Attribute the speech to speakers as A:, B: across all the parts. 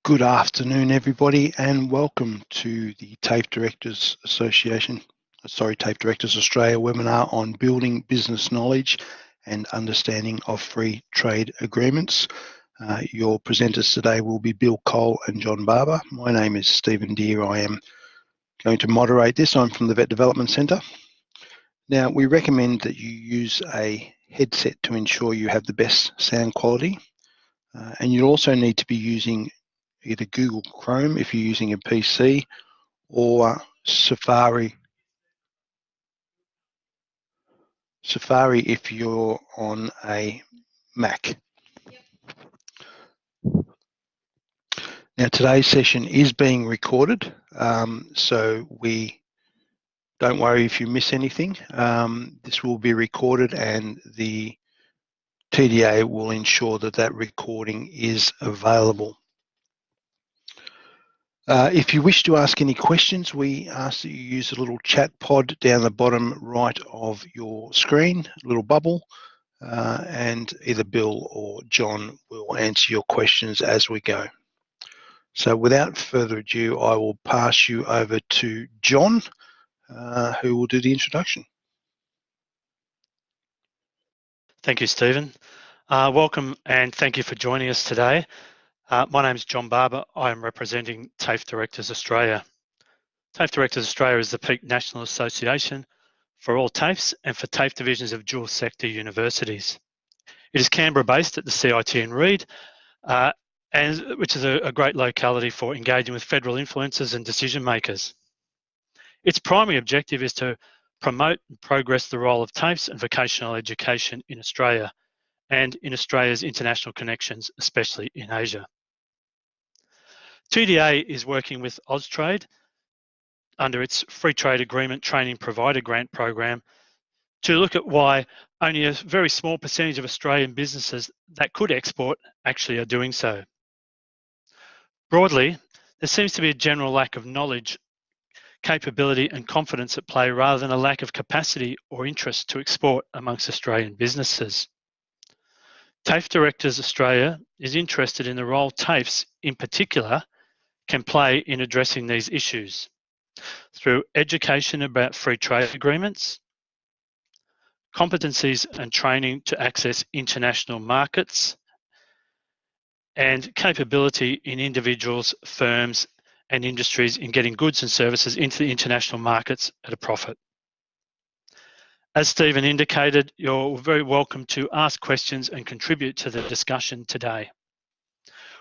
A: Good afternoon, everybody, and welcome to the TAFE Directors TAFE Directors Australia webinar on building business knowledge and understanding of free trade agreements. Your presenters today will be Bill Cole and John Barber. My name is Stephen Deere. I am going to moderate this. I'm from the Vet Development Centre. Now, we recommend that you use a headset to ensure you have the best sound quality, and you'll also need to be using either Google Chrome if you're using a PC or Safari if you're on a Mac. Now, today's session is being recorded, so don't worry if you miss anything. This will be recorded and the TDA will ensure that that recording is available. If you wish to ask any questions, we ask that you use the little chat pod down the bottom right of your screen, a little bubble, and either Bill or John will answer your questions as we go. So without further ado, I will pass you over to John, who will do the introduction.
B: Thank you, Stephen. Welcome and thank you for joining us today. My name is John Barber. I am representing TAFE Directors Australia. TAFE Directors Australia is the peak national association for all TAFEs and for TAFE divisions of dual sector universities. It is Canberra-based at the CIT in Reid, which is a great locality for engaging with federal influencers and decision makers. Its primary objective is to promote and progress the role of TAFEs and vocational education in Australia and in Australia's international connections, especially in Asia. TDA is working with Austrade under its Free Trade Agreement Training Provider Grant Program to look at why only a very small percentage of Australian businesses that could export actually are doing so. Broadly, there seems to be a general lack of knowledge, capability and confidence at play rather than a lack of capacity or interest to export amongst Australian businesses. TAFE Directors Australia is interested in the role TAFEs in particular can play in addressing these issues through education about free trade agreements, competencies and training to access international markets, and capability in individuals, firms, and industries in getting goods and services into the international markets at a profit. As Stephen indicated, you're very welcome to ask questions and contribute to the discussion today.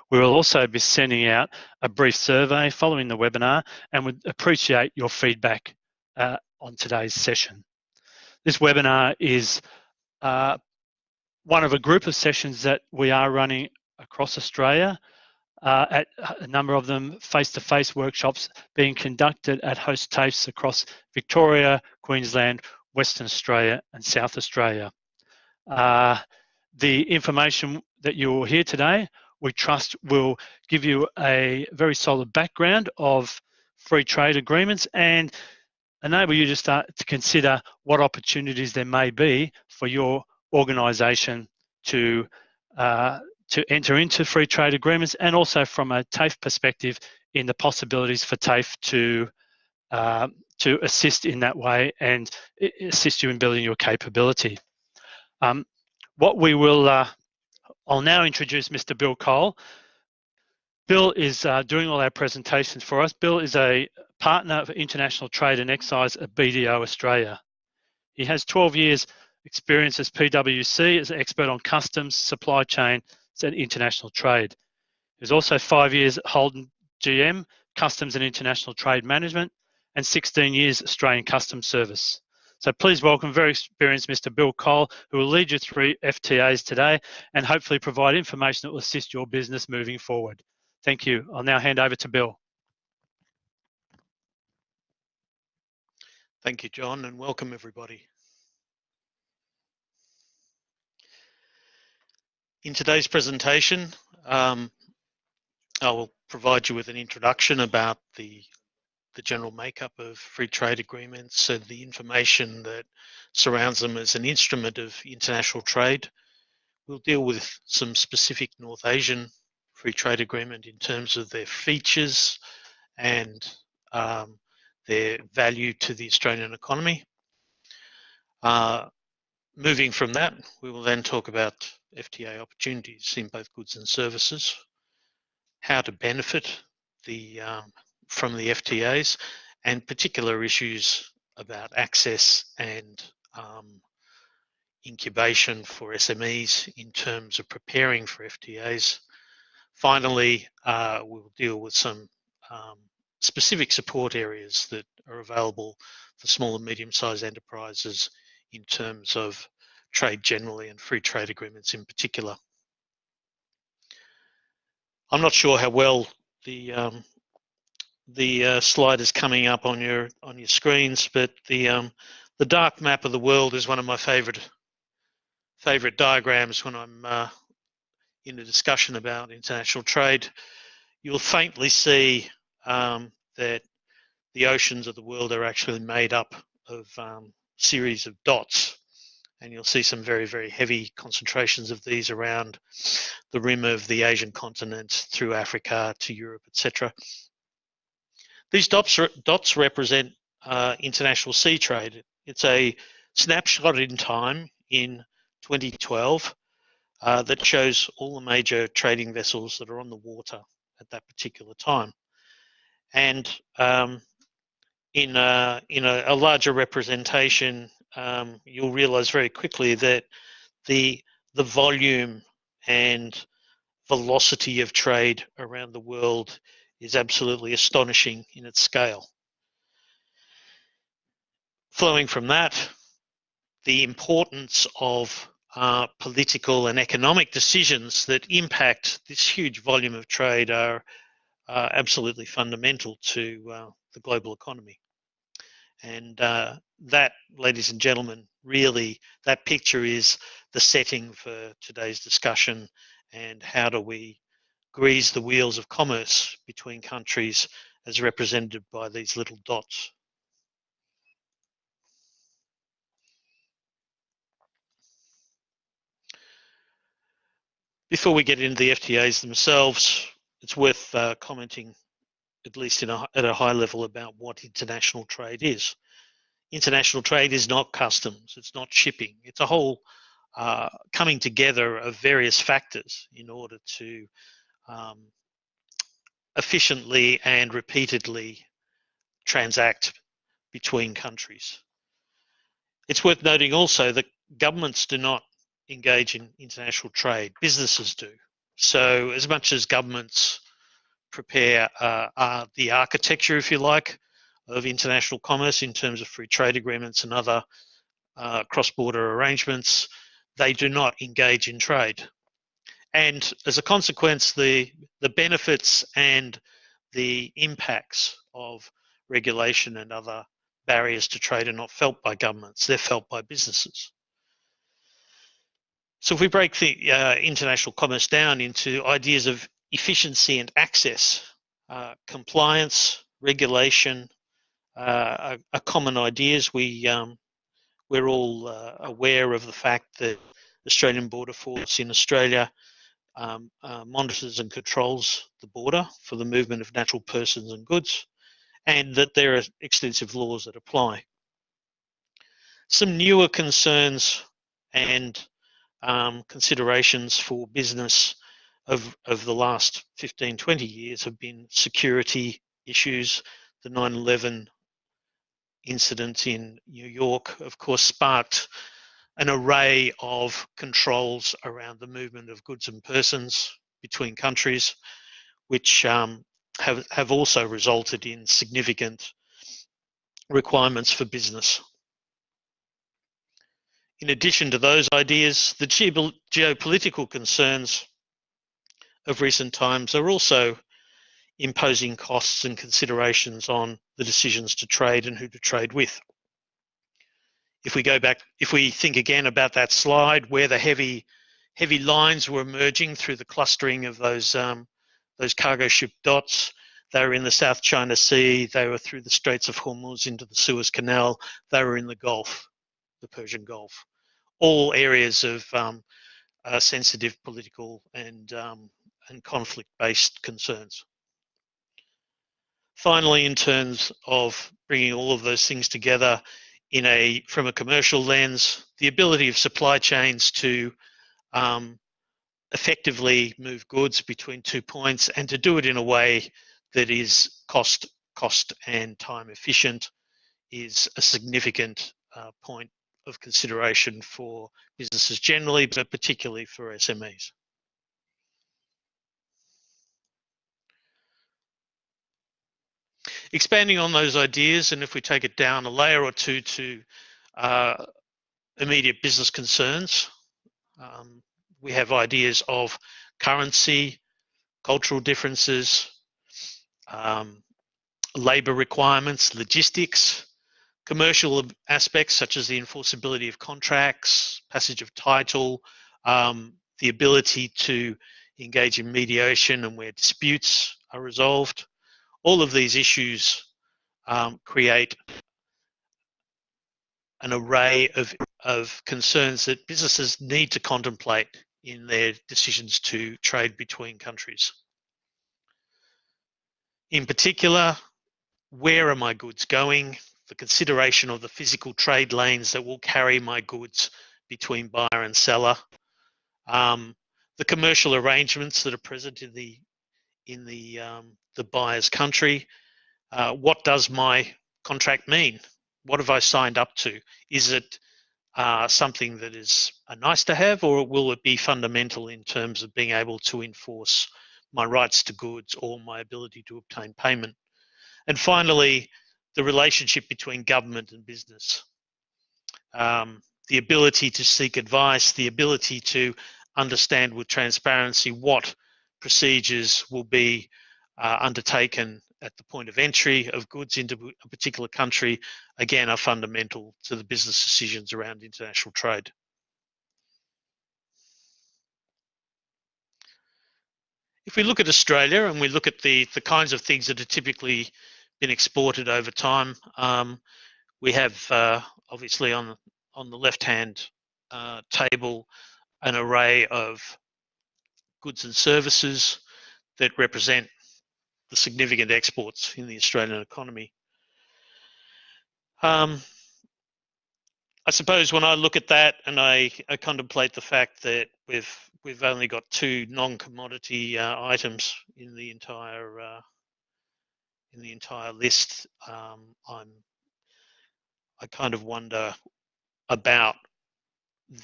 B: We will also be sending out a brief survey following the webinar and would appreciate your feedback on today's session. This webinar is one of a group of sessions that we are running across Australia, at a number of them face-to-face workshops being conducted at host TAFEs across Victoria, Queensland, Western Australia and South Australia. The information that you will hear today, we trust will give you a very solid background of free trade agreements and enable you to start to consider what opportunities there may be for your organisation to enter into free trade agreements, and also from a TAFE perspective in the possibilities for TAFE to assist in that way and assist you in building your capability. I'll now introduce Mr. Bill Cole. Bill is doing all our presentations for us. Bill is a partner for international trade and excise at BDO Australia. He has 12 years experience as PwC as an expert on customs, supply chain and international trade. He's also 5 years at Holden GM, Customs and International Trade Management, and 16 years Australian Customs Service. So please welcome very experienced Mr. Bill Cole, who will lead you through FTAs today and hopefully provide information that will assist your business moving forward. Thank you. I'll now hand over to Bill.
C: Thank you, John, and welcome everybody. In today's presentation, I will provide you with an introduction about the general makeup of free trade agreements and the information that surrounds them as an instrument of international trade. We'll deal with some specific North Asian free trade agreement in terms of their features and their value to the Australian economy. Moving from that, we will then talk about FTA opportunities in both goods and services, how to benefit from the FTAs, and particular issues about access and incubation for SMEs in terms of preparing for FTAs. Finally, we'll deal with some specific support areas that are available for small and medium-sized enterprises in terms of trade generally and free trade agreements in particular. I'm not sure how well the slide is coming up on your screens, but the dark map of the world is one of my favorite diagrams when I'm in a discussion about international trade. You'll faintly see that the oceans of the world are actually made up of series of dots, and you'll see some very, very heavy concentrations of these around the rim of the Asian continent through Africa to Europe, etc. These dots represent international sea trade. It's a snapshot in time in 2012 that shows all the major trading vessels that are on the water at that particular time. And in a larger representation, you'll realize very quickly that the volume and velocity of trade around the world is absolutely astonishing in its scale. Flowing from that, the importance of political and economic decisions that impact this huge volume of trade are absolutely fundamental to the global economy. And that, ladies and gentlemen, really, that picture is the setting for today's discussion, and how do we grease the wheels of commerce between countries as represented by these little dots. Before we get into the FTAs themselves, it's worth commenting, at least at a high level, about what international trade is. International trade is not customs, it's not shipping, it's a whole coming together of various factors in order to efficiently and repeatedly transact between countries. It's worth noting also that governments do not engage in international trade, businesses do. So as much as governments prepare the architecture, if you like, of international commerce in terms of free trade agreements and other cross-border arrangements, they do not engage in trade. And as a consequence, the benefits and the impacts of regulation and other barriers to trade are not felt by governments, they're felt by businesses. So if we break the international commerce down into ideas of efficiency and access, compliance, regulation, are common ideas. We're all aware of the fact that Australian Border Force in Australia monitors and controls the border for the movement of natural persons and goods, and that there are extensive laws that apply. Some newer concerns and considerations for business of the last 15, 20 years have been security issues. The 9/11 incident in New York, of course, sparked an array of controls around the movement of goods and persons between countries, which have also resulted in significant requirements for business. In addition to those ideas, the geopolitical concerns of recent times are also imposing costs and considerations on the decisions to trade and who to trade with. If we go back, if we think again about that slide where the heavy lines were emerging through the clustering of those cargo ship dots, they were in the South China Sea, they were through the Straits of Hormuz into the Suez Canal, they were in the Gulf, the Persian Gulf, all areas of sensitive political and and conflict-based concerns. Finally, in terms of bringing all of those things together from a commercial lens, the ability of supply chains to effectively move goods between 2 points and to do it in a way that is cost and time efficient is a significant point of consideration for businesses generally, but particularly for SMEs. Expanding on those ideas, and if we take it down a layer or two to immediate business concerns, we have ideas of currency, cultural differences, labour requirements, logistics, commercial aspects such as the enforceability of contracts, passage of title, the ability to engage in mediation and where disputes are resolved. All of these issues create an array of concerns that businesses need to contemplate in their decisions to trade between countries. In particular, where are my goods going? The consideration of the physical trade lanes that will carry my goods between buyer and seller. The commercial arrangements that are present in the buyer's country. What does my contract mean? What have I signed up to? Is it something that is a nice to have, or will it be fundamental in terms of being able to enforce my rights to goods or my ability to obtain payment? And finally, the relationship between government and business. The ability to seek advice, the ability to understand with transparency what procedures will be undertaken at the point of entry of goods into a particular country, again, are fundamental to the business decisions around international trade. If we look at Australia and we look at the kinds of things that are typically been exported over time, we have obviously on the left-hand table an array of goods and services that represent the significant exports in the Australian economy. I suppose when I look at that and I contemplate the fact that we've only got 2 non-commodity items in the entire list, I kind of wonder about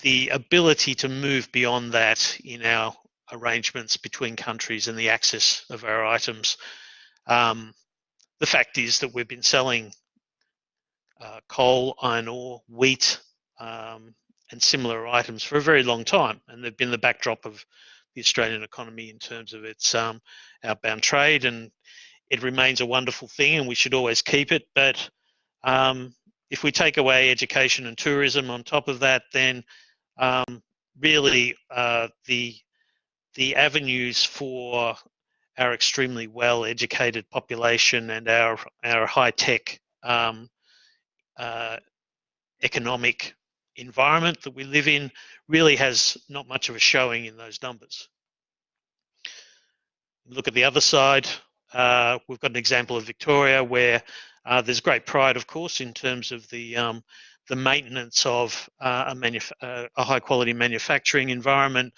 C: the ability to move beyond that in our arrangements between countries and the access of our items. The fact is that we've been selling coal, iron ore, wheat, and similar items for a very long time, and they've been the backdrop of the Australian economy in terms of its outbound trade, and it remains a wonderful thing, and we should always keep it. But if we take away education and tourism on top of that, then really the avenues for our extremely well-educated population and our high-tech economic environment that we live in really has not much of a showing in those numbers. Look at the other side. We've got an example of Victoria where there's great pride, of course, in terms of the maintenance of a high-quality manufacturing environment,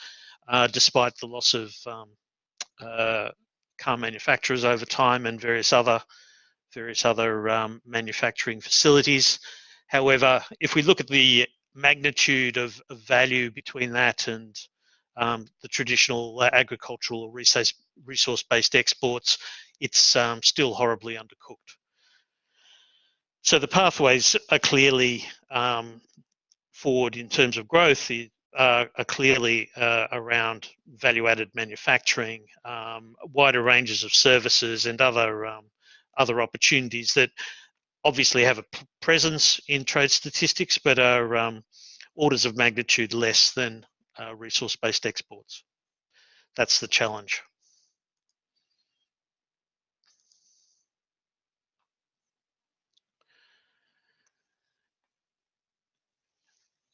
C: despite the loss of car manufacturers over time and various other manufacturing facilities. However, if we look at the magnitude of value between that and the traditional agricultural or resource-based exports, it's still horribly undercooked. So the pathways are clearly forward in terms of growth are clearly around value-added manufacturing, wider ranges of services and other opportunities that obviously have a presence in trade statistics, but are orders of magnitude less than resource-based exports. That's the challenge.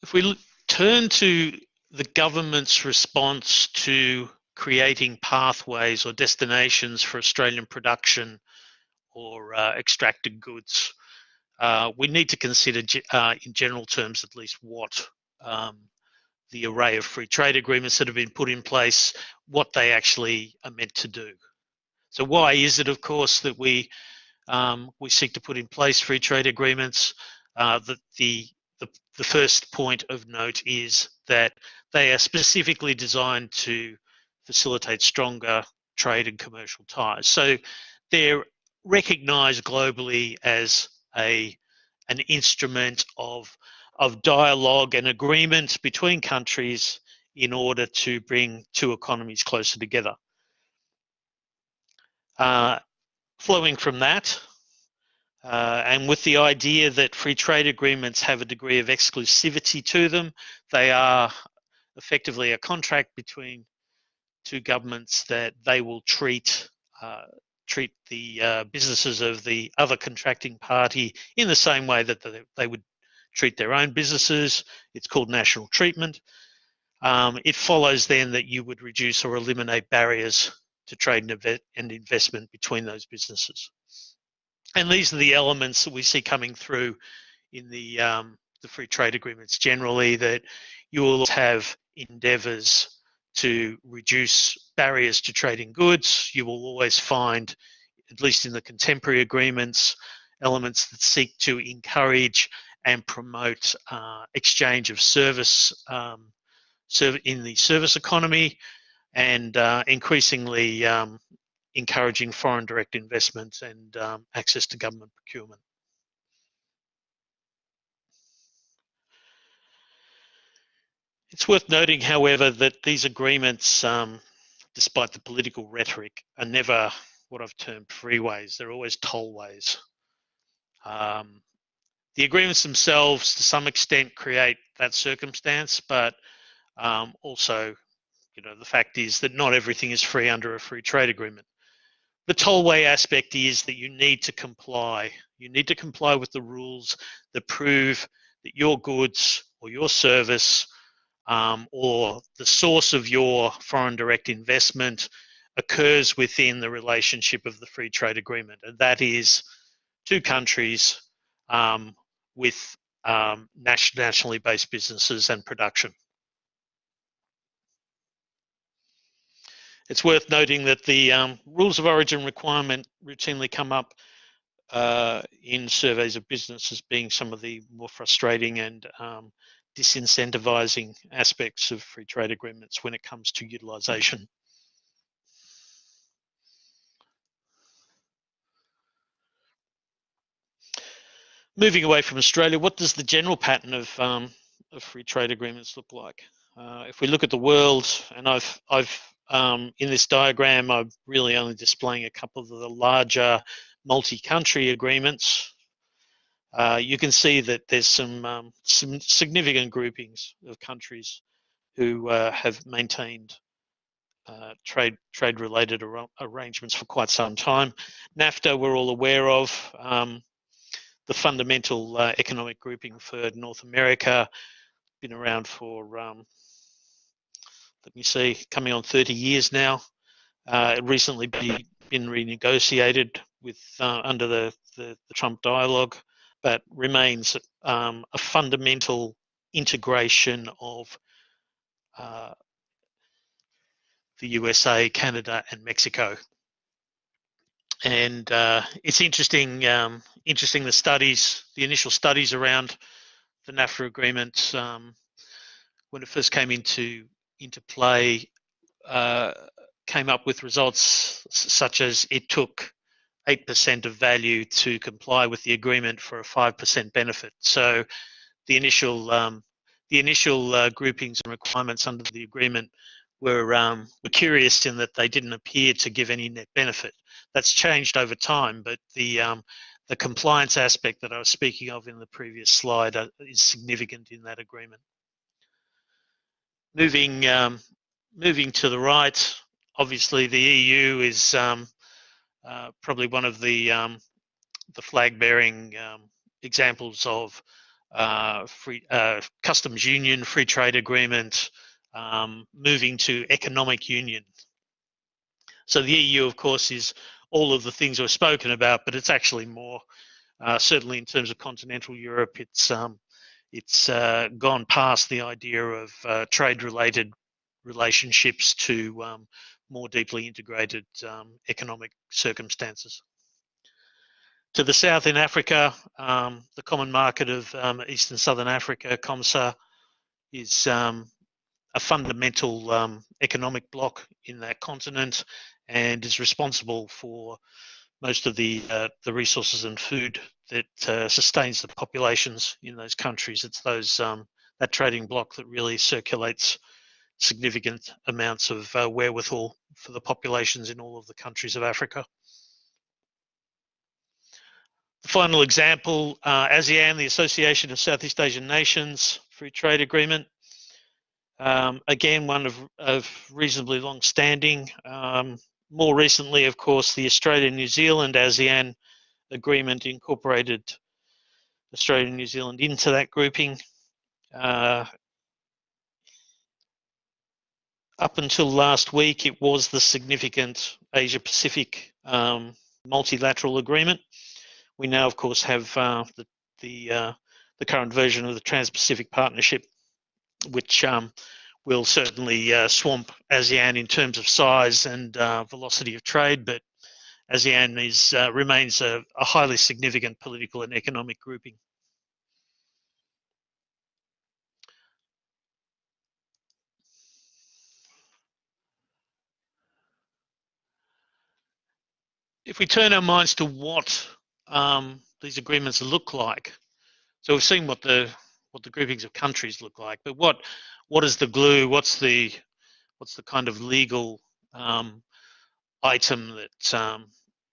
C: If we turn to the government's response to creating pathways or destinations for Australian production or extracted goods, we need to consider, in general terms at least, what the array of free trade agreements that have been put in place, what they actually are meant to do. So why is it, of course, that we seek to put in place free trade agreements? The first point of note is that they are specifically designed to facilitate stronger trade and commercial ties. So they're recognised globally as an instrument of dialogue and agreement between countries in order to bring two economies closer together. Flowing from that, and with the idea that free trade agreements have a degree of exclusivity to them, they are effectively a contract between two governments that they will treat the businesses of the other contracting party in the same way that they would treat their own businesses. It's called national treatment. It follows then that you would reduce or eliminate barriers to trade and investment between those businesses. And these are the elements that we see coming through in the free trade agreements generally, that you will have endeavours to reduce barriers to trading goods. You will always find, at least in the contemporary agreements, elements that seek to encourage and promote exchange of service in the service economy, and increasingly encouraging foreign direct investment and access to government procurement. It's worth noting, however, that these agreements, despite the political rhetoric, are never what I've termed freeways. They're always tollways. The agreements themselves, to some extent, create that circumstance, but also, the fact is that not everything is free under a free trade agreement. The tollway aspect is that you need to comply. You need to comply with the rules that prove that your goods or your service or the source of your foreign direct investment occurs within the relationship of the free trade agreement. And that is two countries with nationally based businesses and production. It's worth noting that the rules of origin requirement routinely come up in surveys of business as being some of the more frustrating and disincentivizing aspects of free trade agreements when it comes to utilisation. Moving away from Australia, what does the general pattern of free trade agreements look like? If we look at the world, and I've in this diagram, I'm really only displaying a couple of the larger multi-country agreements. You can see that there's some significant groupings of countries who have maintained trade-related arrangements for quite some time. NAFTA, we're all aware of. The fundamental economic grouping for North America, been around for, let me see, coming on 30 years now. It recently been renegotiated with under the Trump dialogue, but remains a fundamental integration of the USA, Canada, and Mexico. And it's interesting, the initial studies around the NAFTA agreement when it first came into play, came up with results such as it took 8% of value to comply with the agreement for a 5% benefit. So the initial groupings and requirements under the agreement were curious in that they didn't appear to give any net benefit. That's changed over time, but the compliance aspect that I was speaking of in the previous slide is significant in that agreement. Moving to the right, obviously the EU is probably one of the flag-bearing examples of customs union, free trade agreement, moving to economic union. So the EU, of course, is all of the things we've spoken about, but it's actually more. Certainly in terms of continental Europe, it's gone past the idea of trade-related relationships to more deeply integrated economic circumstances. To the south in Africa, the Common Market of East and Southern Africa, COMSA, is a fundamental economic bloc in that continent and is responsible for most of the resources and food that sustains the populations in those countries. It's those that trading bloc that really circulates significant amounts of wherewithal for the populations in all of the countries of Africa. The final example, ASEAN, the Association of Southeast Asian Nations, Free Trade Agreement. Again, one of reasonably long standing. More recently, of course, the Australia and New Zealand ASEAN agreement incorporated Australia and New Zealand into that grouping. Up until last week, it was the significant Asia-Pacific multilateral agreement. We now, of course, have the current version of the TransPacific Partnership, which will certainly swamp ASEAN in terms of size and velocity of trade, but ASEAN remains a highly significant political and economic grouping. If we turn our minds to what these agreements look like, so we've seen what the groupings of countries look like, but what is the glue? What's the kind of legal item that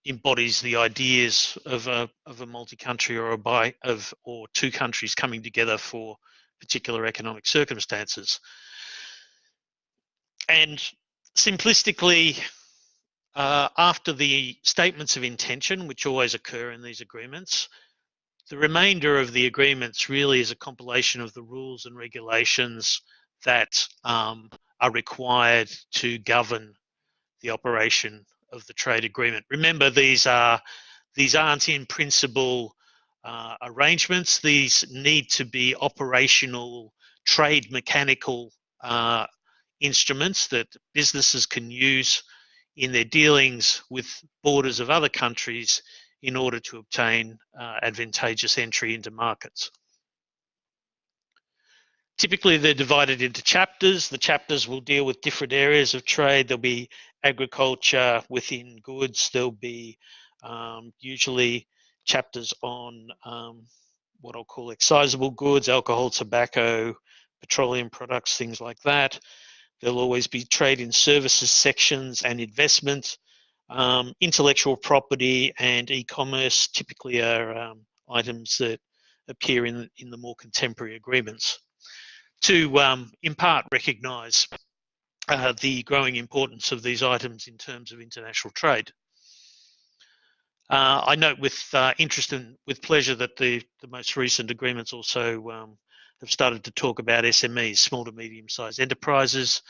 C: embodies the ideas of a multi-country or two countries coming together for particular economic circumstances? And simplistically, after the statements of intention, which always occur in these agreements, the remainder of the agreements really is a compilation of the rules and regulations that are required to govern the operation of the trade agreement. Remember, these aren't in principle arrangements. These need to be operational, trade mechanical instruments that businesses can use in their dealings with borders of other countries in order to obtain advantageous entry into markets. Typically, they're divided into chapters. The chapters will deal with different areas of trade. There'll be agriculture within goods. There'll be usually chapters on what I'll call excisable goods, alcohol, tobacco, petroleum products, things like that. There'll always be trade in services sections and investment. Intellectual property and e-commerce typically are items that appear in the more contemporary agreements to in part recognise the growing importance of these items in terms of international trade. I note with interest and with pleasure that the most recent agreements also have started to talk about SMEs, small to medium-sized enterprises,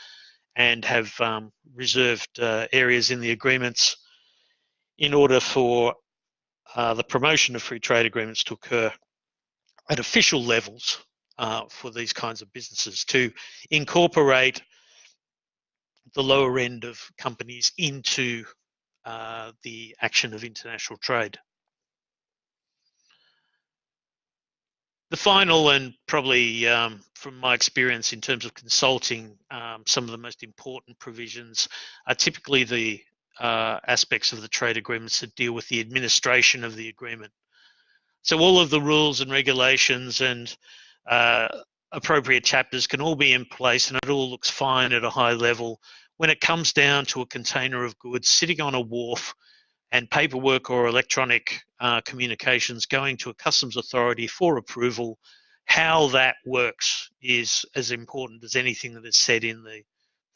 C: and have reserved areas in the agreements in order for the promotion of free trade agreements to occur at official levels for these kinds of businesses, to incorporate the lower end of companies into the action of international trade. The final, and probably from my experience in terms of consulting, some of the most important provisions are typically the aspects of the trade agreements that deal with the administration of the agreement. So all of the rules and regulations and appropriate chapters can all be in place, and it all looks fine at a high level. When it comes down to a container of goods sitting on a wharf and paperwork or electronic communications going to a customs authority for approval, how that works is as important as anything that is said in the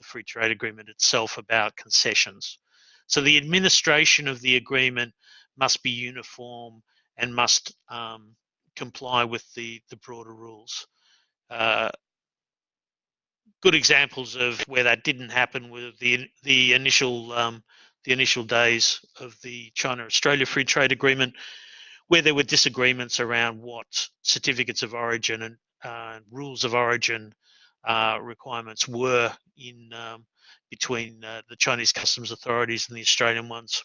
C: free trade agreement itself about concessions. So the administration of the agreement must be uniform and must comply with the broader rules. Good examples of where that didn't happen were the initial the initial days of the China-Australia Free Trade Agreement, where there were disagreements around what certificates of origin and rules of origin requirements were in between the Chinese customs authorities and the Australian ones.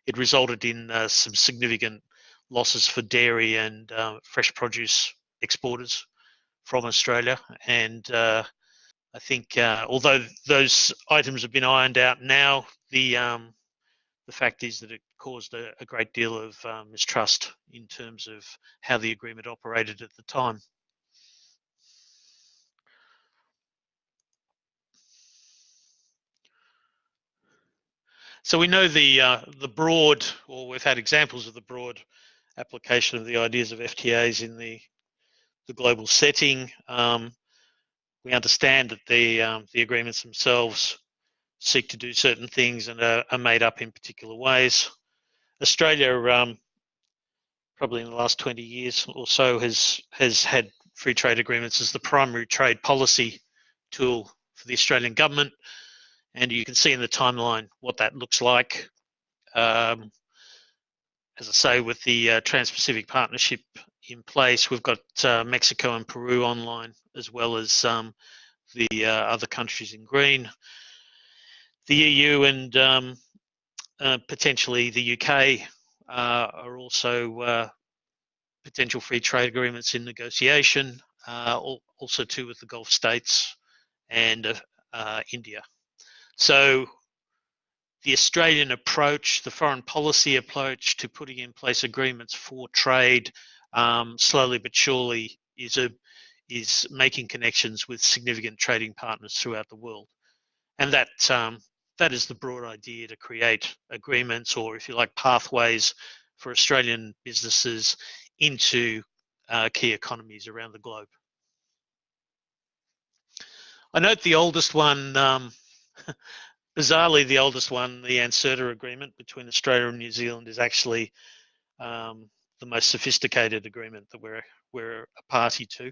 C: It resulted in some significant losses for dairy and fresh produce exporters from Australia. And I think although those items have been ironed out now, the fact is that it caused a great deal of mistrust in terms of how the agreement operated at the time. So we know the broad, or we've had examples of the broad application of the ideas of FTAs in the global setting. We understand that the agreements themselves seek to do certain things and are made up in particular ways. Australia, probably in the last 20 years or so, has had free trade agreements as the primary trade policy tool for the Australian government. And you can see in the timeline what that looks like. As I say, with the TransPacific Partnership in place, we've got Mexico and Peru online, as well as the other countries in green. The EU and potentially the UK are also potential free trade agreements in negotiation, also too with the Gulf states and India. So the Australian approach, the foreign policy approach to putting in place agreements for trade, slowly but surely is making connections with significant trading partners throughout the world. And that is the broad idea, to create agreements, or if you like, pathways for Australian businesses into key economies around the globe. I note the oldest one, bizarrely the oldest one, the ANCERTA agreement between Australia and New Zealand, is actually the most sophisticated agreement that we're a party to.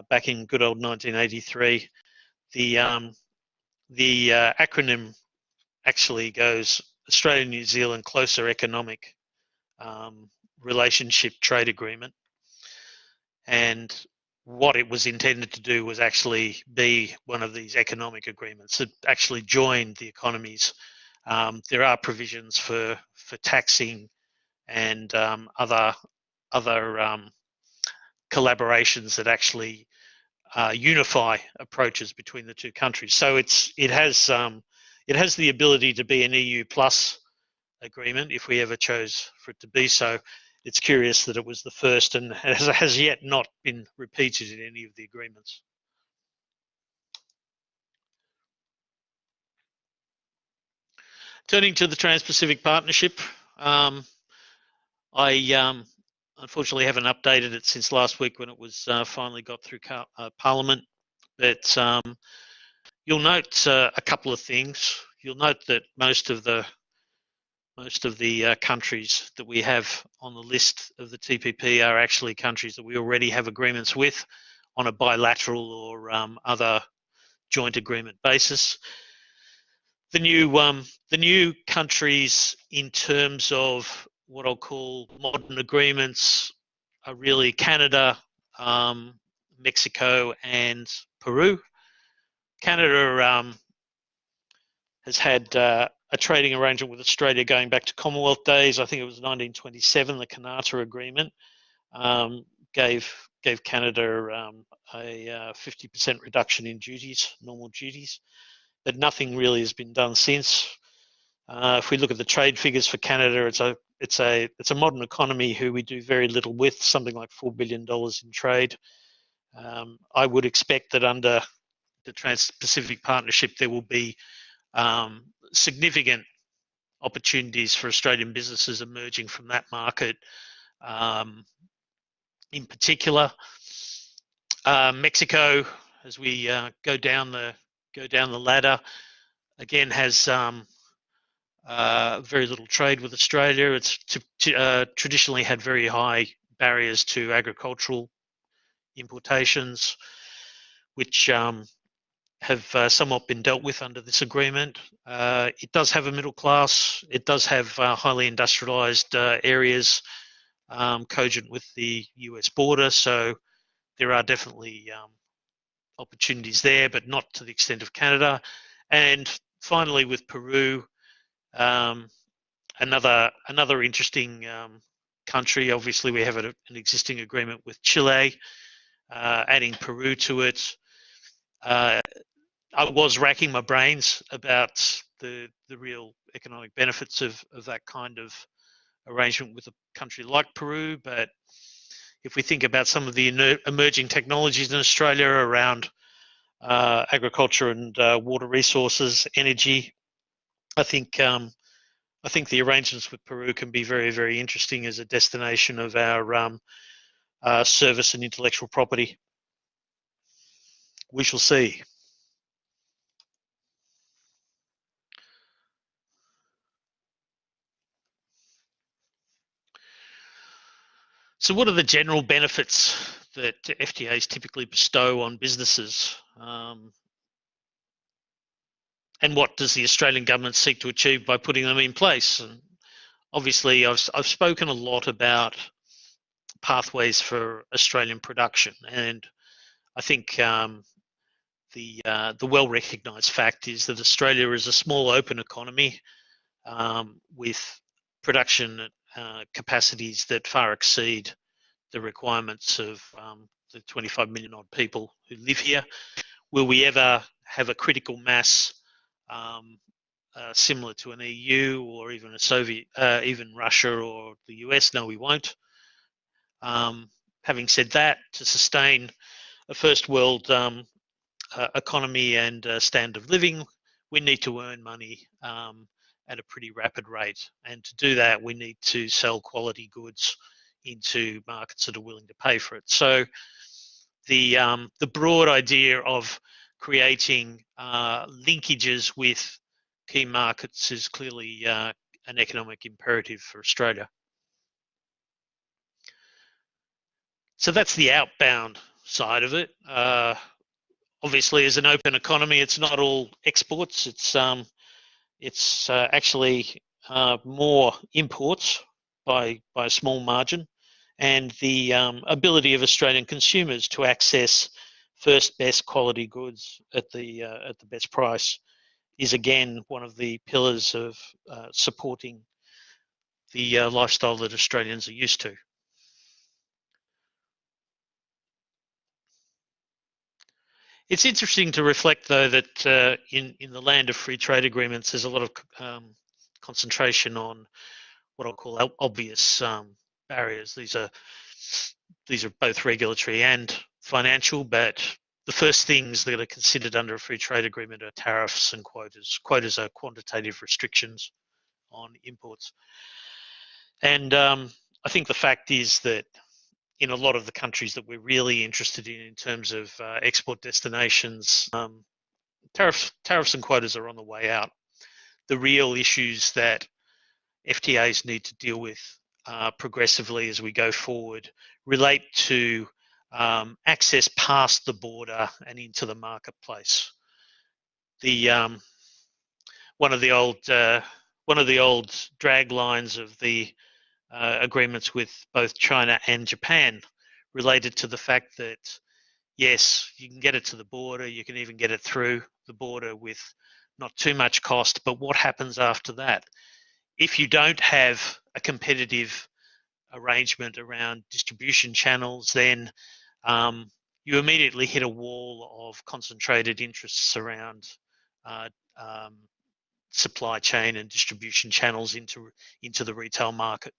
C: Back in good old 1983, the acronym actually goes Australia New Zealand Closer Economic Relationship Trade Agreement. And what it was intended to do was actually be one of these economic agreements that actually joined the economies. There are provisions for taxing and other collaborations that actually unify approaches between the two countries. So it has the ability to be an EU plus agreement if we ever chose for it to be so. It's curious that it was the first and has yet not been repeated in any of the agreements. Turning to the Trans-Pacific Partnership, I unfortunately haven't updated it since last week when it was finally got through Parliament. But you'll note a couple of things. You'll note that most of the countries that we have on the list of the TPP are actually countries that we already have agreements with on a bilateral or other joint agreement basis. The new countries, in terms of what I'll call modern agreements, are really Canada, Mexico, and Peru. Canada has had a trading arrangement with Australia going back to Commonwealth days. I think it was 1927. The CAFTA Agreement gave Canada a 50% reduction in duties, normal duties, but nothing really has been done since. If we look at the trade figures for Canada, it's a modern economy who we do very little with, something like $4 billion in trade. I would expect that under the Trans-Pacific Partnership there will be significant opportunities for Australian businesses emerging from that market. In particular, Mexico, as we go down the ladder, again has very little trade with Australia. It's traditionally had very high barriers to agricultural importations, which have somewhat been dealt with under this agreement. It does have a middle class. It does have highly industrialized areas cogent with the US border. So there are definitely opportunities there, but not to the extent of Canada. And finally, with Peru, another interesting country. Obviously, we have an existing agreement with Chile. Adding Peru to it, I was racking my brains about the real economic benefits of that kind of arrangement with a country like Peru. But if we think about some of the emerging technologies in Australia around agriculture and water resources, energy, I think the arrangements with Peru can be very, very interesting as a destination of our service and intellectual property. We shall see. So what are the general benefits that FTAs typically bestow on businesses? And what does the Australian government seek to achieve by putting them in place? And obviously, I've spoken a lot about pathways for Australian production, and I think the well-recognised fact is that Australia is a small open economy with production capacities that far exceed the requirements of the 25 million odd people who live here. Will we ever have a critical mass similar to an EU or even a Soviet, even Russia or the US? No, we won't. Having said that, to sustain a first world economy and standard of living, we need to earn money at a pretty rapid rate. And to do that, we need to sell quality goods into markets that are willing to pay for it. So the broad idea of creating linkages with key markets is clearly an economic imperative for Australia. So that's the outbound side of it. Obviously, as an open economy, it's not all exports. It's actually more imports by a small margin, and the ability of Australian consumers to access first best quality goods at the best price is again one of the pillars of supporting the lifestyle that Australians are used to. It's interesting to reflect, though, that in the land of free trade agreements, there's a lot of concentration on what I'll call obvious barriers. These are both regulatory and financial, but the first things that are considered under a free trade agreement are tariffs and quotas. Quotas are quantitative restrictions on imports. And I think the fact is that in a lot of the countries that we're really interested in terms of export destinations, tariffs and quotas are on the way out. The real issues that FTAs need to deal with progressively as we go forward relate to access past the border and into the marketplace. One of the old drag lines of the agreements with both China and Japan related to the fact that, yes, you can get it to the border, you can even get it through the border with not too much cost, but what happens after that? If you don't have a competitive arrangement around distribution channels, then you immediately hit a wall of concentrated interests around supply chain and distribution channels into the retail market.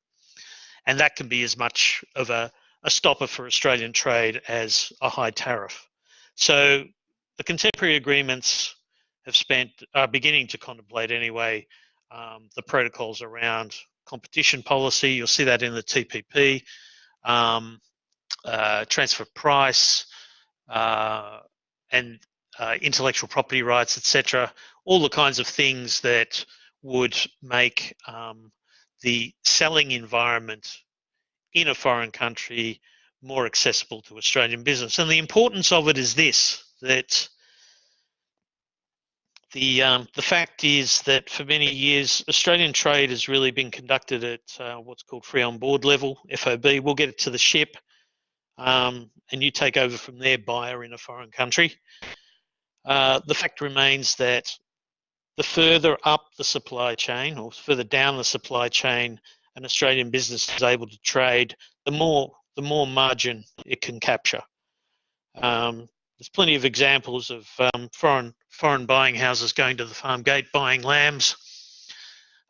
C: And that can be as much of a stopper for Australian trade as a high tariff. So the contemporary agreements are beginning to contemplate anyway the protocols around competition policy. You'll see that in the TPP, transfer price, and intellectual property rights, etc. All the kinds of things that would make the selling environment in a foreign country more accessible to Australian business. And the importance of it is this, that The fact is that for many years, Australian trade has really been conducted at what's called free on board level, FOB. We'll get it to the ship, and you take over from their buyer in a foreign country. The fact remains that the further up the supply chain, or further down the supply chain, an Australian business is able to trade, the more margin it can capture. There's plenty of examples of foreign buying houses going to the farm gate, buying lambs,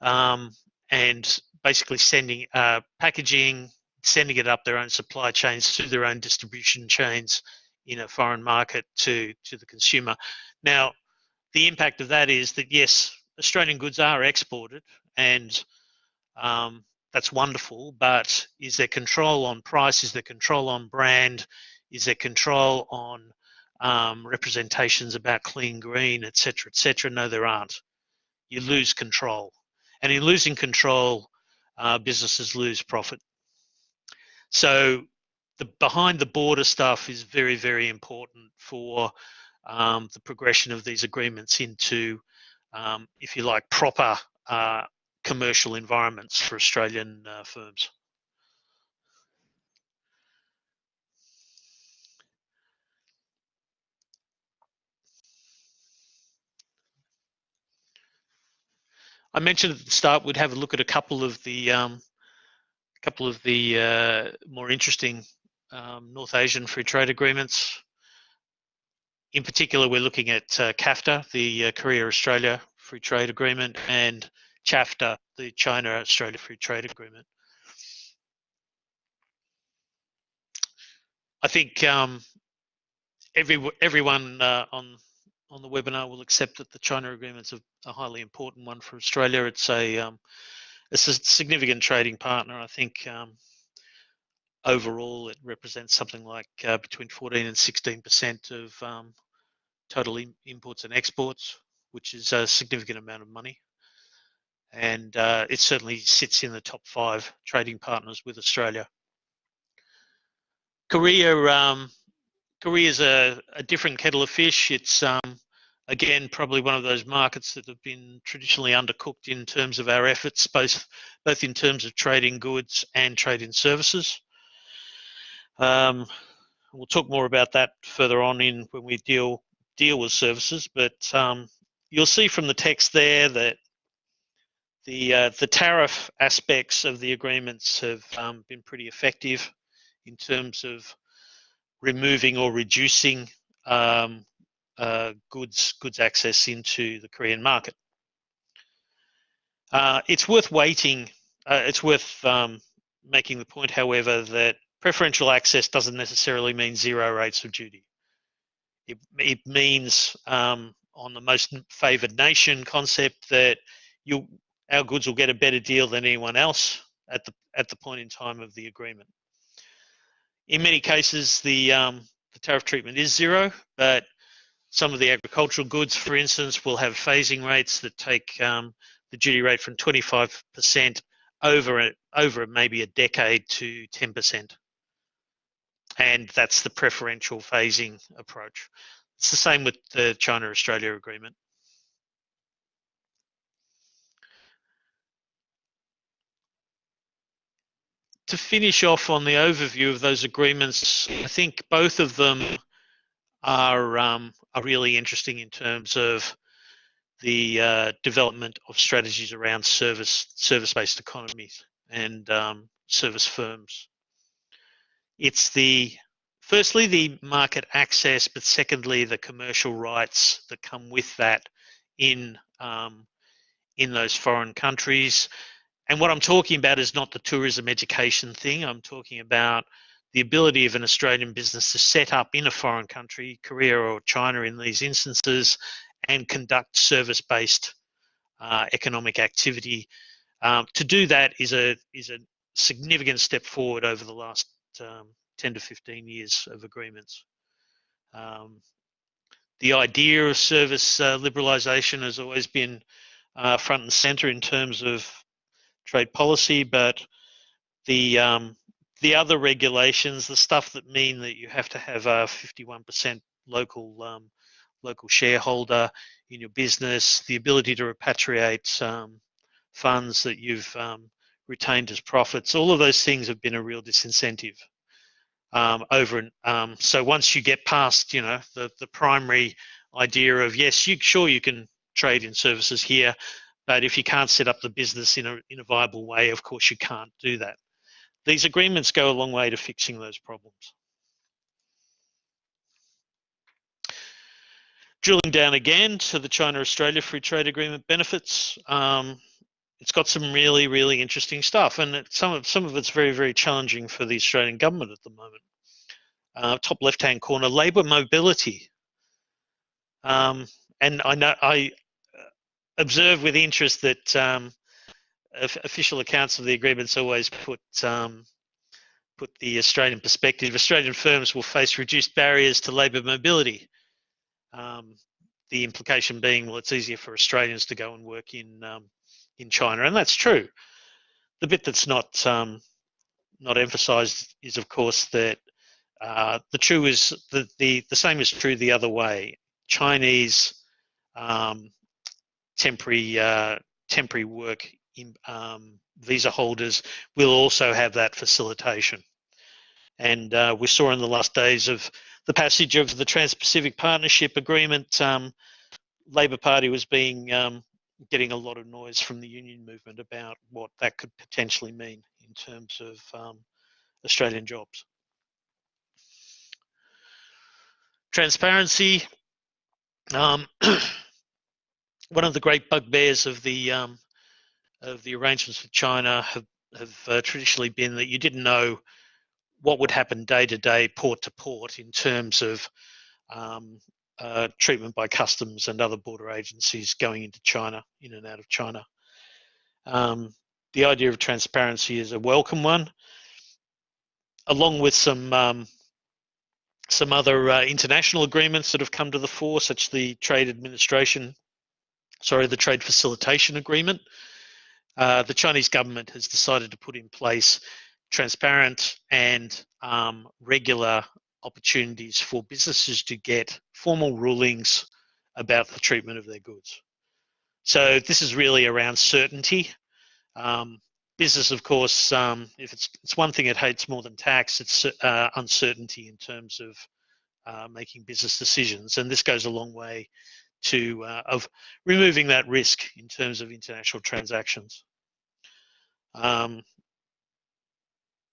C: and basically sending packaging, sending it up their own supply chains through their own distribution chains in a foreign market to the consumer. Now, the impact of that is that yes, Australian goods are exported, and that's wonderful. But is there control on price? Is there control on brand? Is there control on representations about clean green, etc., etc.? No, there aren't. You lose control, and in losing control, businesses lose profit. So the behind the border stuff is very, very important for the progression of these agreements into, if you like, proper commercial environments for Australian firms. I mentioned at the start we'd have a look at a couple of the more interesting North Asian free trade agreements. In particular, we're looking at CAFTA, the Korea-Australia Free Trade Agreement, and TAFE, the China-Australia Free Trade Agreement. I think everyone on the webinar will accept that the China agreement's a highly important one for Australia. It's a significant trading partner. I think overall it represents something like between 14 and 16% of total imports and exports, which is a significant amount of money. And it certainly sits in the top 5 trading partners with Australia. Korea is a different kettle of fish. It's again probably one of those markets that have been traditionally undercooked in terms of our efforts, both in terms of trade in goods and trade in services. We'll talk more about that further on when we deal with services, but you'll see from the text there that the tariff aspects of the agreements have been pretty effective in terms of removing or reducing goods access into the Korean market. It's worth waiting. It's worth making the point, however, that preferential access doesn't necessarily mean 0 rates of duty. It means on the most favoured nation concept that our goods will get a better deal than anyone else at the point in time of the agreement. In many cases, the tariff treatment is 0, but some of the agricultural goods, for instance, will have phasing rates that take the duty rate from 25% over maybe a decade to 10%. And that's the preferential phasing approach. It's the same with the China-Australia agreement. To finish off on the overview of those agreements, I think both of them are really interesting in terms of the development of strategies around service-based economies and service firms. It's firstly the market access, but secondly the commercial rights that come with that in those foreign countries. And what I'm talking about is not the tourism education thing. I'm talking about the ability of an Australian business to set up in a foreign country, Korea or China in these instances, and conduct service-based economic activity. To do that is a significant step forward over the last 10 to 15 years of agreements. The idea of service liberalisation has always been front and centre in terms of trade policy, but the other regulations, the stuff that mean that you have to have a 51% local local shareholder in your business, the ability to repatriate funds that you've retained as profits. All of those things have been a real disincentive so once you get past, the primary idea of, yes, you can trade in services here, but if you can't set up the business in a viable way, of course you can't do that. These agreements go a long way to fixing those problems. Drilling down again to the China-Australia Free Trade Agreement benefits, it's got some really, really interesting stuff, and some of it's very, very challenging for the Australian government at the moment. Top left-hand corner, labour mobility. And I observe with interest that official accounts of the agreements always put the Australian perspective. Australian firms will face reduced barriers to labour mobility. The implication being, well, it's easier for Australians to go and work in China, and that's true. The bit that's not emphasised is, of course, that the same is true the other way. Chinese temporary work visa holders will also have that facilitation. And we saw in the last days of the passage of the TransPacific Partnership agreement, Labor Party was getting a lot of noise from the union movement about what that could potentially mean in terms of Australian jobs. Transparency. One of the great bugbears of the arrangements with China have traditionally been that you didn't know what would happen day to day, port to port, in terms of treatment by customs and other border agencies going into China, in and out of China. The idea of transparency is a welcome one, along with some other international agreements that have come to the fore, such as the Trade Facilitation Agreement. The Chinese government has decided to put in place transparent and regular opportunities for businesses to get formal rulings about the treatment of their goods. So this is really around certainty. Business, of course, if it's one thing it hates more than tax, it's uncertainty in terms of making business decisions, and this goes a long way to of removing that risk in terms of international transactions.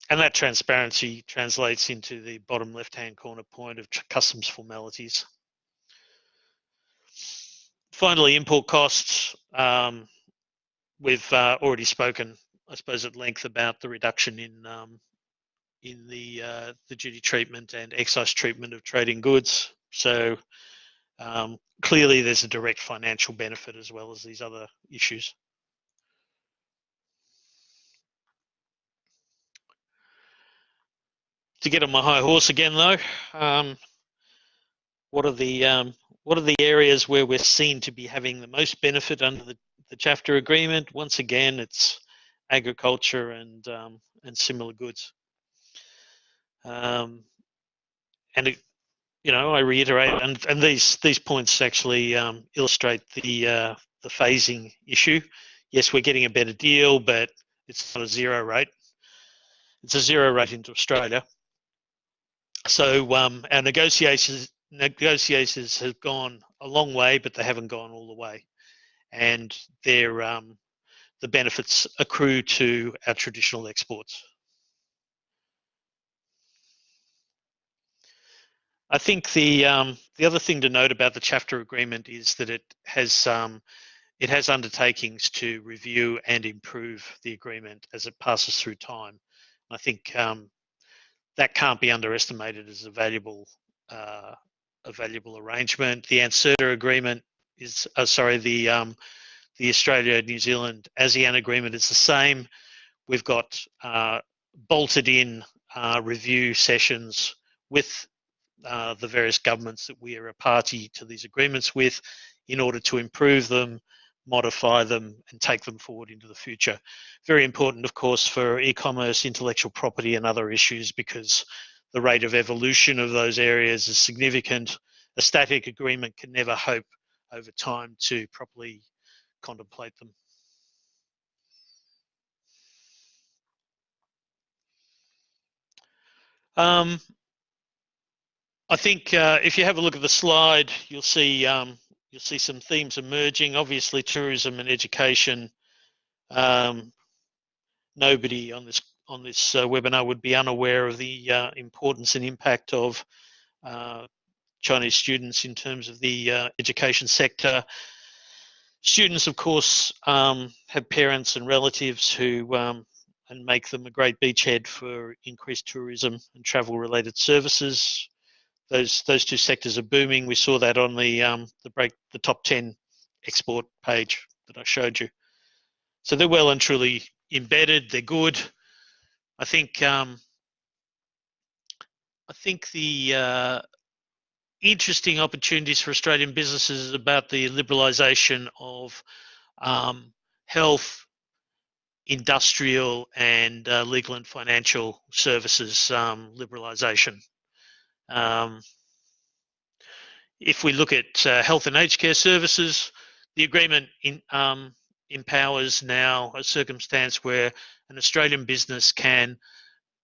C: And that transparency translates into the bottom left-hand corner point of customs formalities. Finally, import costs. We've already spoken, I suppose, at length about the reduction in the duty treatment and excise treatment of trading goods. So clearly there's a direct financial benefit as well as these other issues. To get on my high horse again, though, what are the areas where we're seen to be having the most benefit under the CAFTA agreement? Once again, it's agriculture and similar goods. And I reiterate, and these points actually illustrate the phasing issue. Yes, we're getting a better deal, but it's not a zero rate. It's a zero rate into Australia. So our negotiations have gone a long way, but they haven't gone all the way, and the benefits accrue to our traditional exports. I think the other thing to note about the CAFTA agreement is that it has undertakings to review and improve the agreement as it passes through time. I think that can't be underestimated as a valuable arrangement. The ANCERTA agreement is the Australia-New Zealand ASEAN agreement is the same. We've got bolted in review sessions with the various governments that we are a party to these agreements with in order to improve them, modify them, and take them forward into the future. Very important, of course, for e-commerce, intellectual property, and other issues, because the rate of evolution of those areas is significant, a static agreement can never hope over time to properly contemplate them. I think if you have a look at the slide, you'll see some themes emerging. Obviously, tourism and education. Nobody on this webinar would be unaware of the importance and impact of Chinese students in terms of the education sector. Students, of course, have parents and relatives who and make them a great beachhead for increased tourism and travel-related services. Those two sectors are booming. We saw that on the top 10 export page that I showed you. So they're well and truly embedded. They're good. I think the interesting opportunities for Australian businesses is about the liberalisation of health, industrial, and legal and financial services liberalisation. If we look at health and aged care services, the agreement empowers now a circumstance where an Australian business can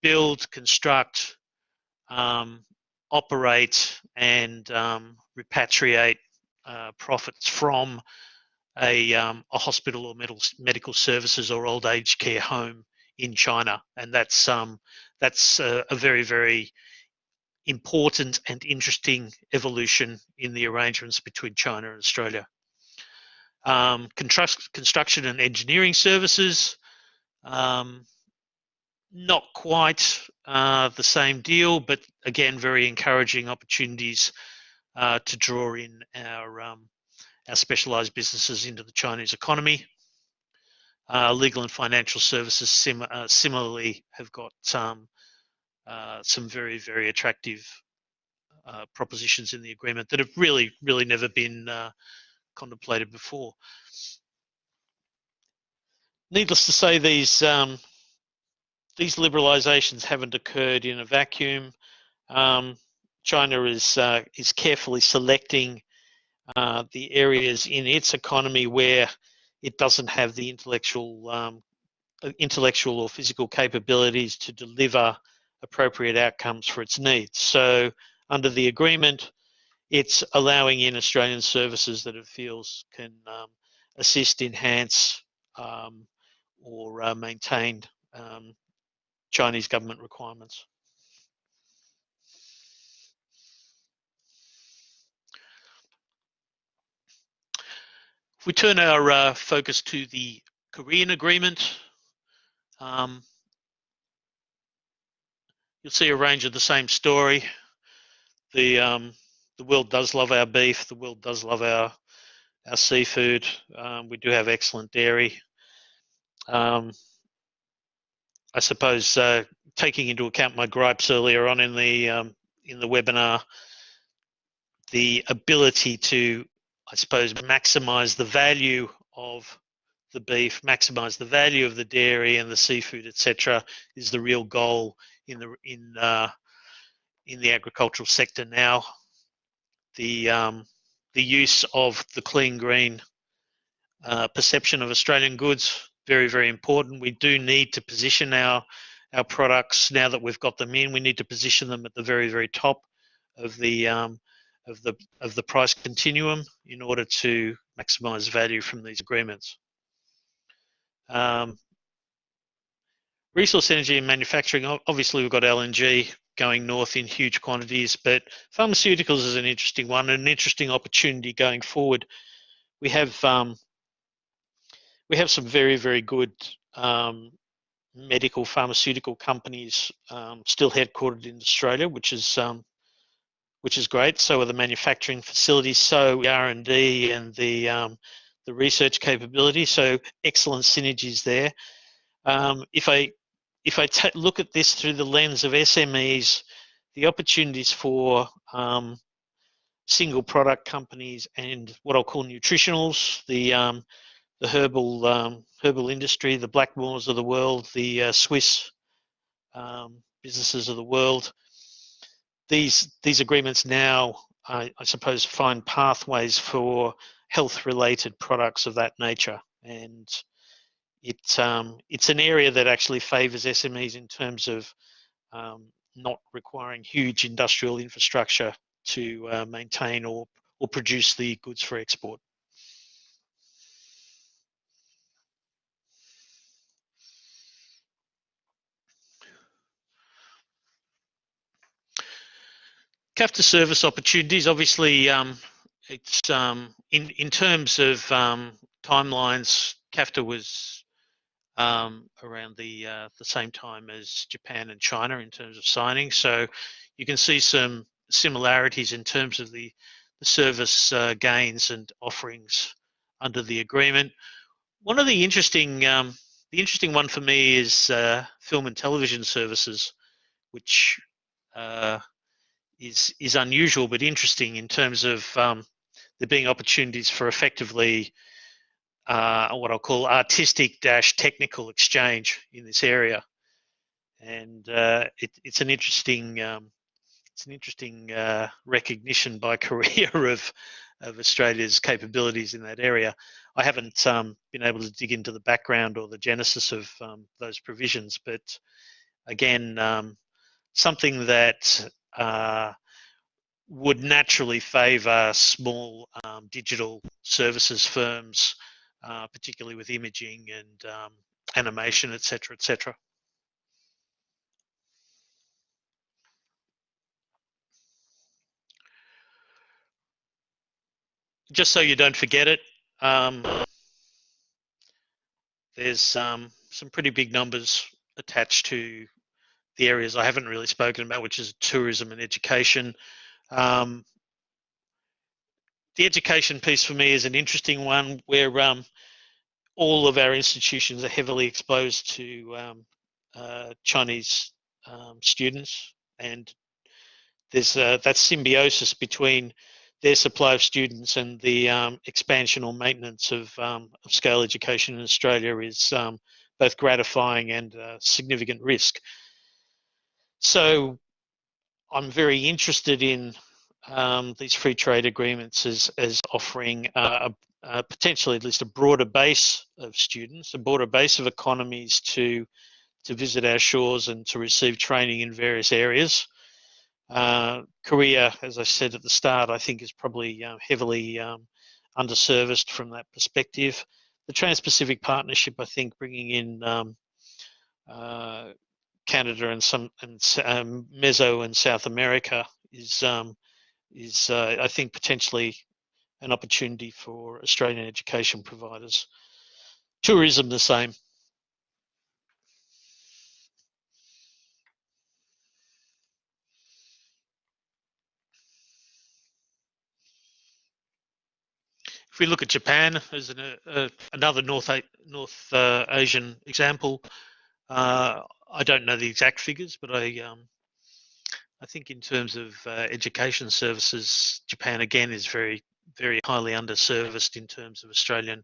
C: build, construct, operate, and repatriate profits from a hospital or medical services or old age care home in China, and that's a very, very important and interesting evolution in the arrangements between China and Australia. Construction and engineering services, not quite the same deal, but again, very encouraging opportunities to draw in our specialised businesses into the Chinese economy. Legal and financial services similarly have got some very, very attractive propositions in the agreement that have really, really never been contemplated before. Needless to say, these liberalisations haven't occurred in a vacuum. China is carefully selecting the areas in its economy where it doesn't have the intellectual or physical capabilities to deliver appropriate outcomes for its needs. So under the agreement, it's allowing in Australian services that it feels can assist, enhance, or maintain Chinese government requirements. If we turn our focus to the Korean agreement, you'll see a range of the same story. The world does love our beef. The world does love our seafood. We do have excellent dairy. I suppose taking into account my gripes earlier on in the webinar, the ability to, I suppose, maximise the value of the beef, maximise the value of the dairy and the seafood, etc., is the real goal in the agricultural sector now. The use of the clean green perception of Australian goods, very, very important. We do need to position our products now that we've got them in. We need to position them at the very, very top of the price continuum in order to maximise value from these agreements. Resource energy and manufacturing, obviously we've got LNG going north in huge quantities, but pharmaceuticals is an interesting one, an interesting opportunity going forward. We have some very, very good medical pharmaceutical companies still headquartered in Australia, which is great. So are the manufacturing facilities, so the R&D and the research capability. So excellent synergies there. If I look at this through the lens of SMEs, the opportunities for single product companies and what I'll call nutritionals, the herbal industry, the Blackmores of the world, the Swiss businesses of the world. These agreements now I suppose, find pathways for health-related products of that nature. And it's an area that actually favours SMEs in terms of not requiring huge industrial infrastructure to maintain or produce the goods for export. CAFTA service opportunities, obviously, it's in terms of timelines, CAFTA was around the same time as Japan and China in terms of signing. So you can see some similarities in terms of the service gains and offerings under the agreement. One of the interesting one for me is film and television services, which is unusual but interesting in terms of there being opportunities for effectively what I'll call artistic-technical exchange in this area, and it's an interesting recognition by Korea of Australia's capabilities in that area. I haven't been able to dig into the background or the genesis of those provisions, but again, something that would naturally favour small digital services firms, particularly with imaging and animation, etc., etc. Just so you don't forget it, there's some pretty big numbers attached to the areas I haven't really spoken about, which is tourism and education. The education piece for me is an interesting one where all of our institutions are heavily exposed to Chinese students, and there's that symbiosis between their supply of students and the expansion or maintenance of scale education in Australia is both gratifying and significant risk. So I'm very interested in these free trade agreements as offering potentially at least a broader base of students, a broader base of economies to visit our shores and to receive training in various areas. Korea, as I said at the start, I think is probably heavily underserviced from that perspective. The TransPacific Partnership, I think, bringing in Canada and some Meso and South America is I think potentially an opportunity for Australian education providers. Tourism the same. If we look at Japan as another North Asian example, I don't know the exact figures, but I think in terms of education services, Japan again is very, very highly underserviced in terms of Australia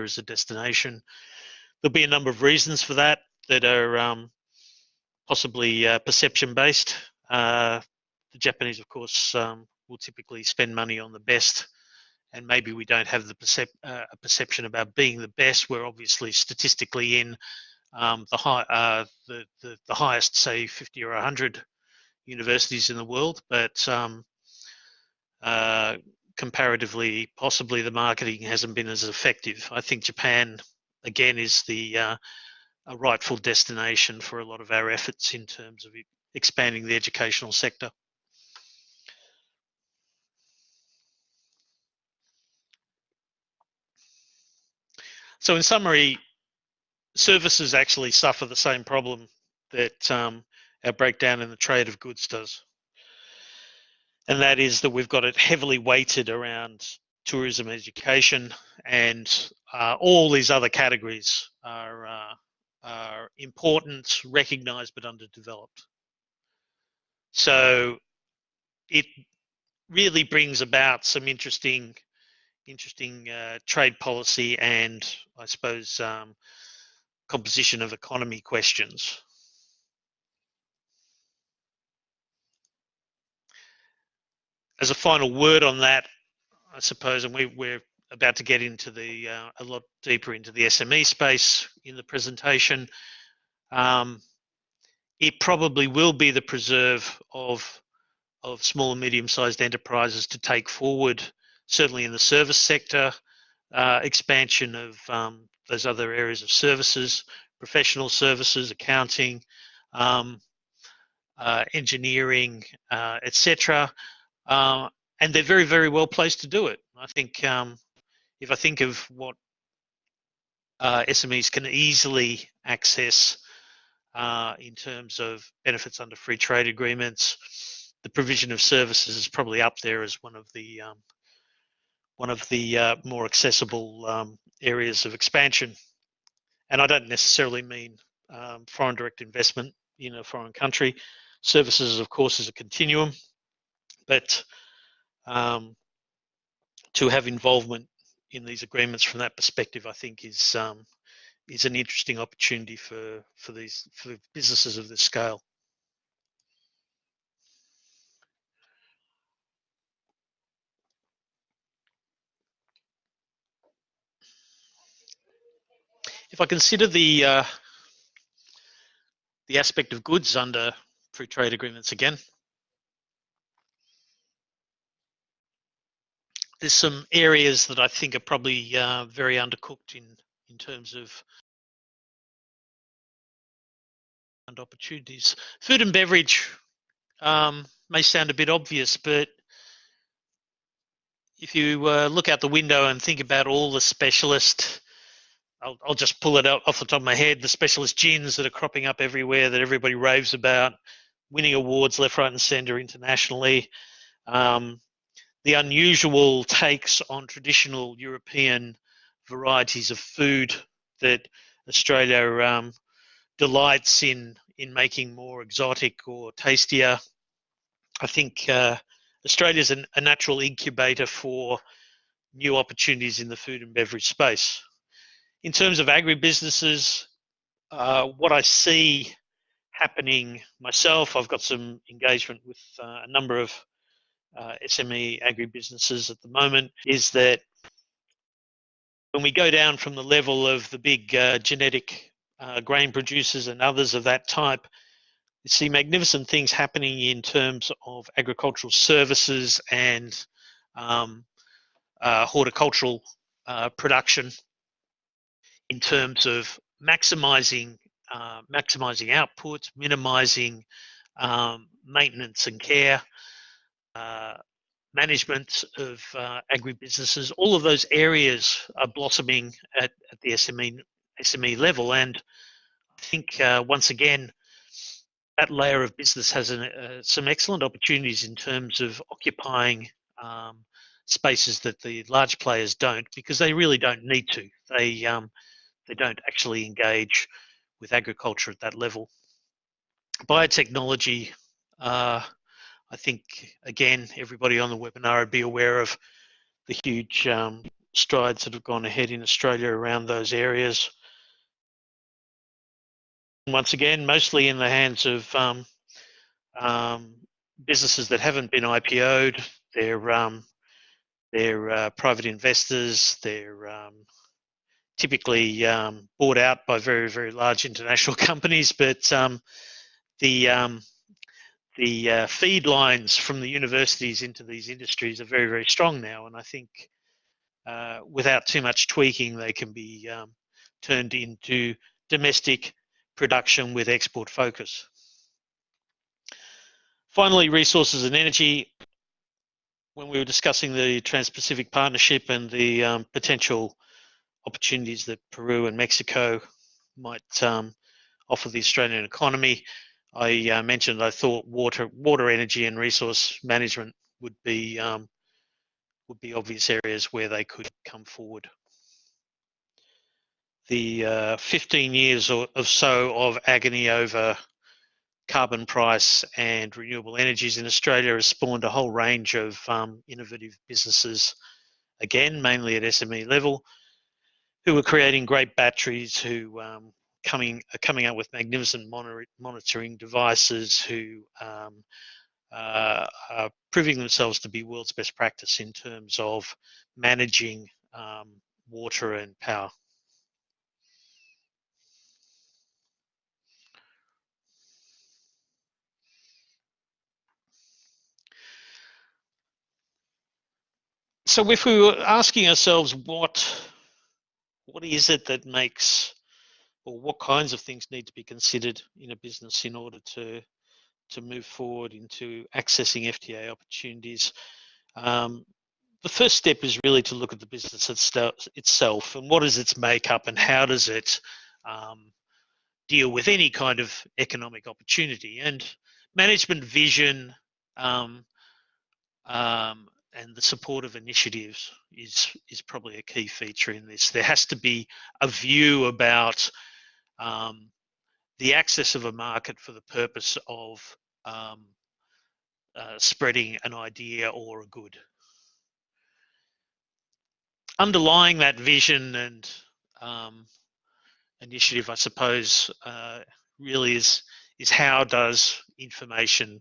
C: as a destination. There'll be a number of reasons for that are possibly perception-based. The Japanese, of course, will typically spend money on the best, and maybe we don't have the perception about being the best. We're obviously statistically in the highest, say, 50 or 100 universities in the world, but comparatively, possibly the marketing hasn't been as effective. I think Japan, again, is a rightful destination for a lot of our efforts in terms of expanding the educational sector. So in summary, services actually suffer the same problem that our breakdown in the trade of goods does. And that is that we've got it heavily weighted around tourism, education, and all these other categories are important, recognised, but underdeveloped. So it really brings about some interesting trade policy and, I suppose, composition of economy questions. as a final word on that, I suppose, and we're about to get into the a lot deeper into the SME space in the presentation. It probably will be the preserve of small and medium-sized enterprises to take forward, certainly in the service sector, expansion of those other areas of services, professional services, accounting, engineering, etc. And they're very, very well placed to do it. I think if I think of what SMEs can easily access in terms of benefits under free trade agreements, the provision of services is probably up there as one of the more accessible areas of expansion. And I don't necessarily mean foreign direct investment in a foreign country. Services, of course, is a continuum, but to have involvement in these agreements from that perspective, I think is an interesting opportunity for businesses of this scale. If I consider the aspect of goods under free trade agreements again, there's some areas that I think are probably very undercooked in terms of opportunities. Food and beverage may sound a bit obvious, but if you look out the window and think about all the specialist, I'll just pull it out off the top of my head, the specialist gins that are cropping up everywhere that everybody raves about, winning awards left, right and centre internationally. The unusual takes on traditional European varieties of food that Australia delights in making more exotic or tastier. I think Australia is a natural incubator for new opportunities in the food and beverage space. In terms of agribusinesses, what I see happening myself, I've got some engagement with a number of SME agribusinesses at the moment, is that when we go down from the level of the big genetic grain producers and others of that type, you see magnificent things happening in terms of agricultural services and horticultural production, in terms of maximizing outputs, minimizing maintenance and care, management of agribusinesses. All of those areas are blossoming at the SME level, and I think once again that layer of business has some excellent opportunities in terms of occupying spaces that the large players don't, because they really don't need to. They don't actually engage with agriculture at that level. Biotechnology, I think, again, everybody on the webinar would be aware of the huge strides that have gone ahead in Australia around those areas. Once again, mostly in the hands of businesses that haven't been IPO'd. They're private investors. They're typically bought out by very, very large international companies, but the feed lines from the universities into these industries are very, very strong now, and I think without too much tweaking, they can be turned into domestic production with export focus. Finally, resources and energy. When we were discussing the TransPacific Partnership and the potential opportunities that Peru and Mexico might offer the Australian economy, I mentioned I thought water, energy, and resource management would be obvious areas where they could come forward. The 15 years or so of agony over carbon price and renewable energies in Australia has spawned a whole range of innovative businesses, again, mainly at SME level, who are creating great batteries, who are coming up with magnificent monitoring devices, who are proving themselves to be world's best practice in terms of managing water and power. So if we were asking ourselves what is it that makes, or what kinds of things need to be considered in a business in order to move forward into accessing FTA opportunities, the first step is really to look at the business itself and what is its makeup and how does it deal with any kind of economic opportunity. And management vision and the support of initiatives is probably a key feature in this. There has to be a view about the access of a market for the purpose of spreading an idea or a good. Underlying that vision and initiative, I suppose, really is how does information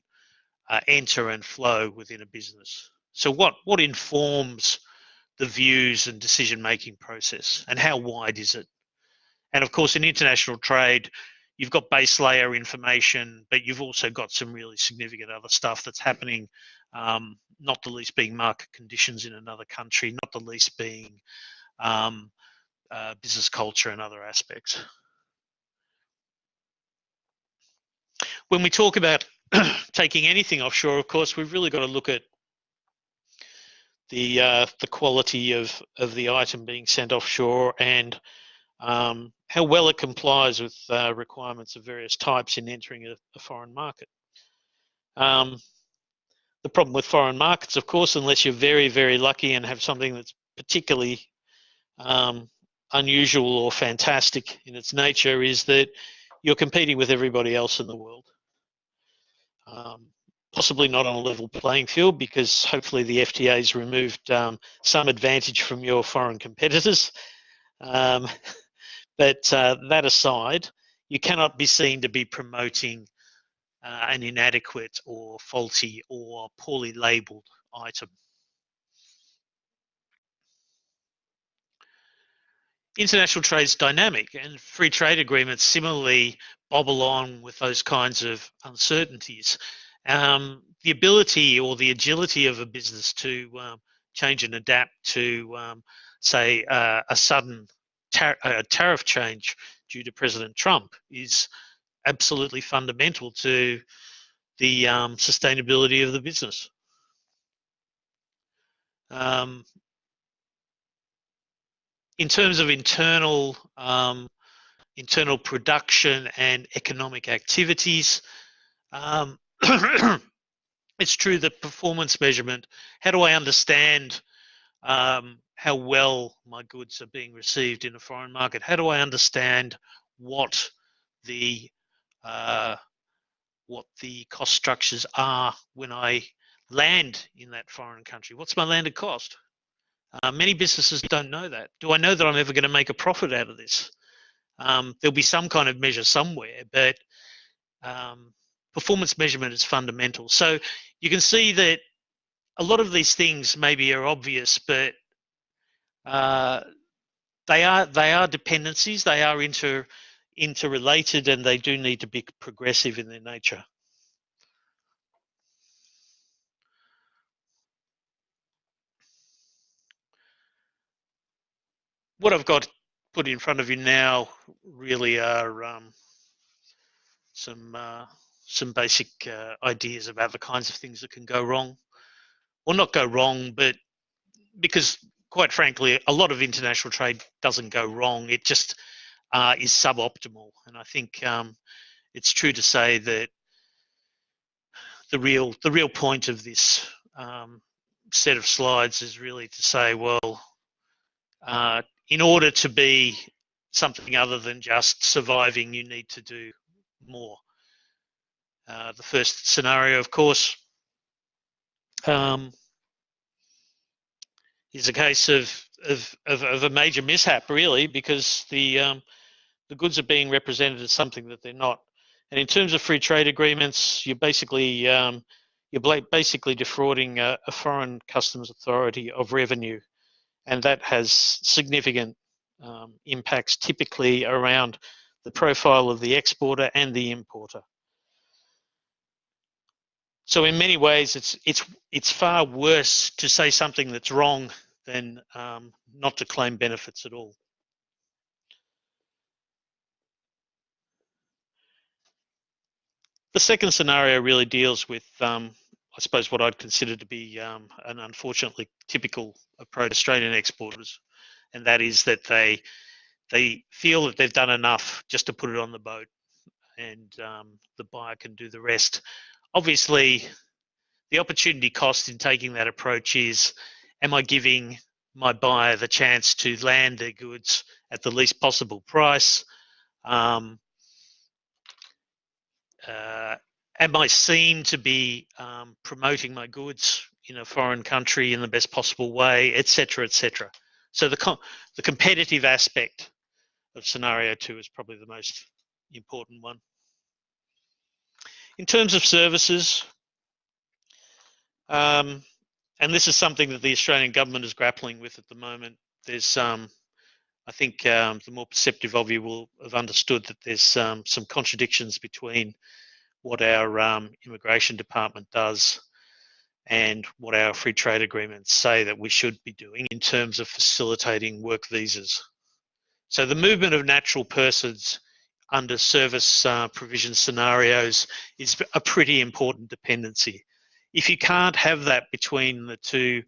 C: enter and flow within a business. So what informs the views and decision-making process, and how wide is it? And of course, in international trade, you've got base layer information, but you've also got some really significant other stuff that's happening, not the least being market conditions in another country, not the least being business culture and other aspects. When we talk about taking anything offshore, of course, we've really got to look at the quality of the item being sent offshore and how well it complies with requirements of various types in entering a foreign market. The problem with foreign markets, of course, unless you're very, very lucky and have something that's particularly unusual or fantastic in its nature, is that you're competing with everybody else in the world. Possibly not on a level playing field, because hopefully the FTAs removed some advantage from your foreign competitors. But that aside, you cannot be seen to be promoting an inadequate or faulty or poorly labelled item. International trade's dynamic, and free trade agreements similarly bob along with those kinds of uncertainties. The ability or the agility of a business to change and adapt to, say, a sudden tariff change due to President Trump is absolutely fundamental to the sustainability of the business. In terms of internal production and economic activities, it's true that performance measurement, how do I understand how well my goods are being received in a foreign market? How do I understand what the cost structures are when I land in that foreign country? What's my landed cost? Many businesses don't know that. Do I know that I'm ever going to make a profit out of this? There'll be some kind of measure somewhere, but performance measurement is fundamental. So you can see that a lot of these things maybe are obvious, but they are dependencies. They are interrelated, and they do need to be progressive in their nature. What I've got put in front of you now really are some basic ideas about the kinds of things that can go wrong. Well, not go wrong, but because quite frankly, a lot of international trade doesn't go wrong. It just is suboptimal. And I think it's true to say that the real point of this set of slides is really to say, well, in order to be something other than just surviving, you need to do more. The first scenario, of course, is a case of a major mishap, really, because the goods are being represented as something that they're not. And in terms of free trade agreements, you're basically you're basically defrauding a foreign customs authority of revenue, and that has significant impacts typically around the profile of the exporter and the importer. So in many ways, it's far worse to say something that's wrong than not to claim benefits at all. The second scenario really deals with, I suppose, what I'd consider to be an unfortunately typical approach to Australian exporters, and that is that they feel that they've done enough just to put it on the boat, and the buyer can do the rest. Obviously, the opportunity cost in taking that approach is, am I giving my buyer the chance to land their goods at the least possible price? Am I seen to be promoting my goods in a foreign country in the best possible way, etc., etc. So the competitive aspect of scenario 2 is probably the most important one. In terms of services, and this is something that the Australian government is grappling with at the moment, there's I think the more perceptive of you will have understood that there's some contradictions between what our immigration department does and what our free trade agreements say that we should be doing in terms of facilitating work visas. So the movement of natural persons under service provision scenarios is a pretty important dependency. If you can't have that between the two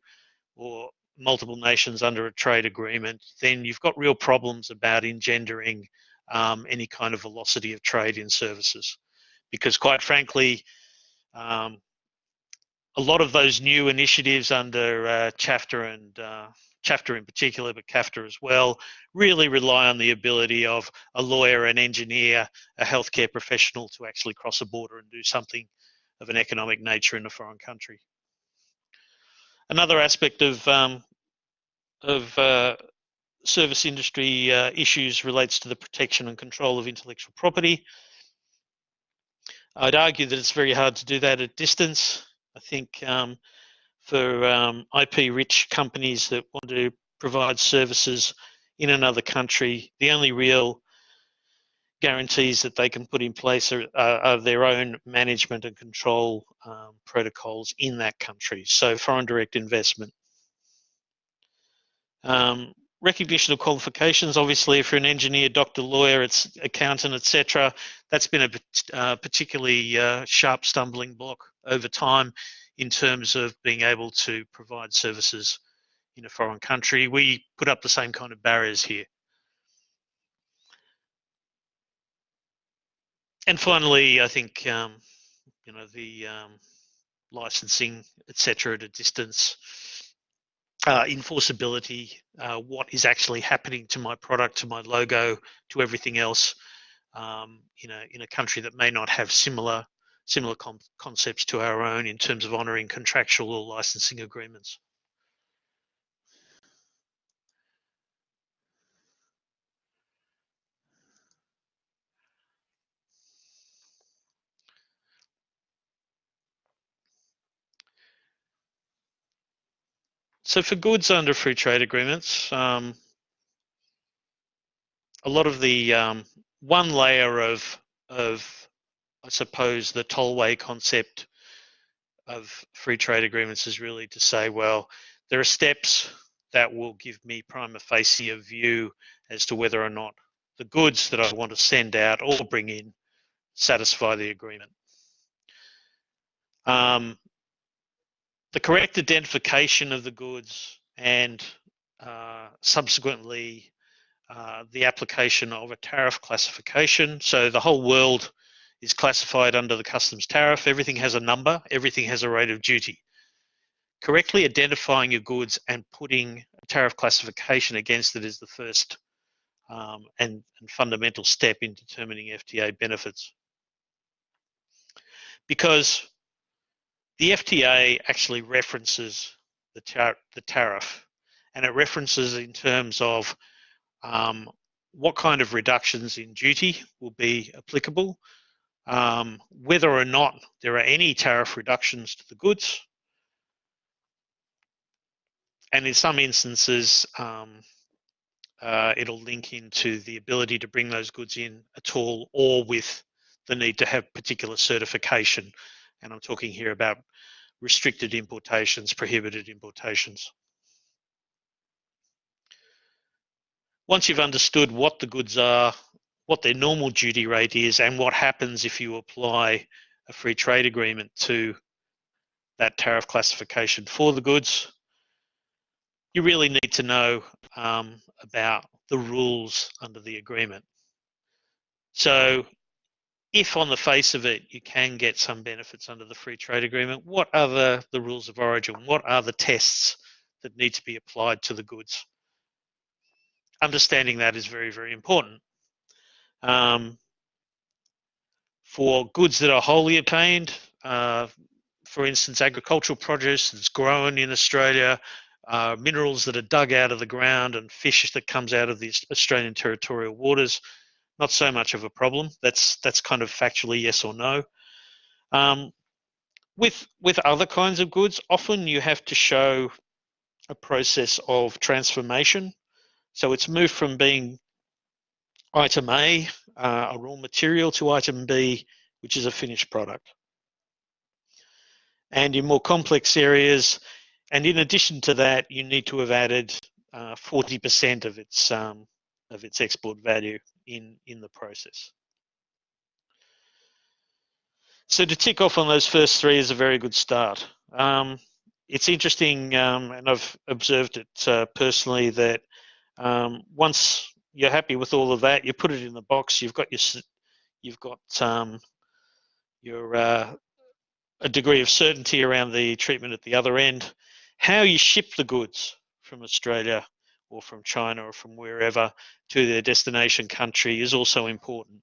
C: or multiple nations under a trade agreement, then you've got real problems about engendering any kind of velocity of trade in services. Because quite frankly, a lot of those new initiatives under CAFTA and CAFTA in particular, but CAFTA as well, really rely on the ability of a lawyer, an engineer, a healthcare professional to actually cross a border and do something of an economic nature in a foreign country. Another aspect of service industry issues relates to the protection and control of intellectual property. I'd argue that it's very hard to do that at distance. I think for IP-rich companies that want to provide services in another country, the only real guarantees that they can put in place are their own management and control protocols in that country. So foreign direct investment. Recognition of qualifications, obviously, if you're an engineer, doctor, lawyer, accountant, etc., that's been a particularly sharp stumbling block over time in terms of being able to provide services in a foreign country. We put up the same kind of barriers here. And finally, I think the licensing, etc., at a distance. Enforceability, what is actually happening to my product, to my logo, to everything else, in a country that may not have similar concepts to our own in terms of honouring contractual or licensing agreements. So for goods under free trade agreements, a lot of the one layer of I suppose the tollway concept of free trade agreements is really to say, well, there are steps that will give me prima facie a view as to whether or not the goods that I want to send out or bring in satisfy the agreement. The correct identification of the goods and subsequently the application of a tariff classification. So the whole world is classified under the customs tariff. Everything has a number, everything has a rate of duty. Correctly identifying your goods and putting a tariff classification against it is the first and fundamental step in determining FTA benefits. Because the FTA actually references the tariff, and it references in terms of what kind of reductions in duty will be applicable, whether or not there are any tariff reductions to the goods, and in some instances, it'll link into the ability to bring those goods in at all, or with the need to have particular certification. And I'm talking here about restricted importations, prohibited importations. Once you've understood what the goods are, what their normal duty rate is, and what happens if you apply a free trade agreement to that tariff classification for the goods, you really need to know about the rules under the agreement. So if on the face of it you can get some benefits under the free trade agreement, what are the rules of origin? What are the tests that need to be applied to the goods? Understanding that is very, very important. For goods that are wholly obtained, for instance, agricultural produce that's grown in Australia, minerals that are dug out of the ground, and fish that comes out of the Australian territorial waters, not so much of a problem. That's kind of factually yes or no. With other kinds of goods, often you have to show a process of transformation. So it's moved from being item A, a raw material, to item B, which is a finished product. And in more complex areas, and in addition to that, you need to have added 40% of its export value in the process. So to tick off on those first three is a very good start. It's interesting, and I've observed it personally, that once you're happy with all of that, you put it in the box. You've got a degree of certainty around the treatment at the other end. How you ship the goods from Australia or from China or from wherever to their destination country is also important.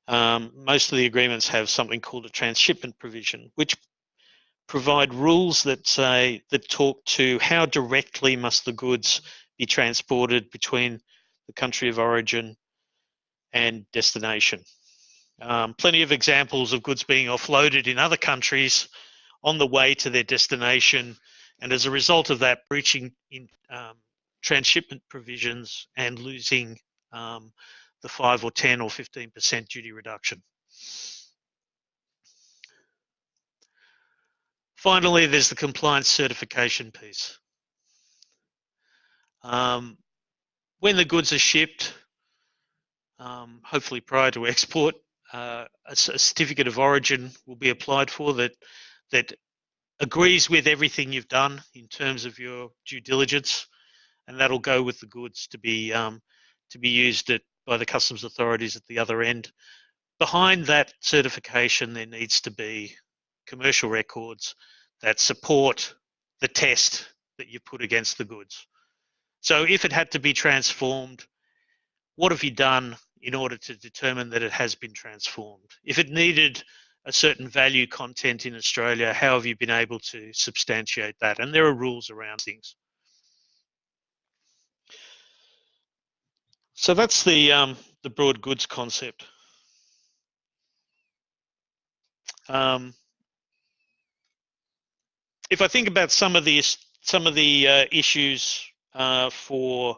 C: Most of the agreements have something called a transshipment provision, which provide rules that talk to how directly must the goods be transported between the country of origin and destination. Plenty of examples of goods being offloaded in other countries on the way to their destination, and as a result of that, breaching in transshipment provisions and losing the 5 or 10 or 15% duty reduction. Finally, there's the compliance certification piece. When the goods are shipped, hopefully prior to export, a certificate of origin will be applied for that agrees with everything you've done in terms of your due diligence, and that'll go with the goods to be used by the customs authorities at the other end. Behind that certification, there needs to be commercial records that support the test that you put against the goods. So if it had to be transformed, what have you done in order to determine that it has been transformed? If it needed a certain value content in Australia, how have you been able to substantiate that? And there are rules around things. So that's the broad goods concept. If I think about some of the issues for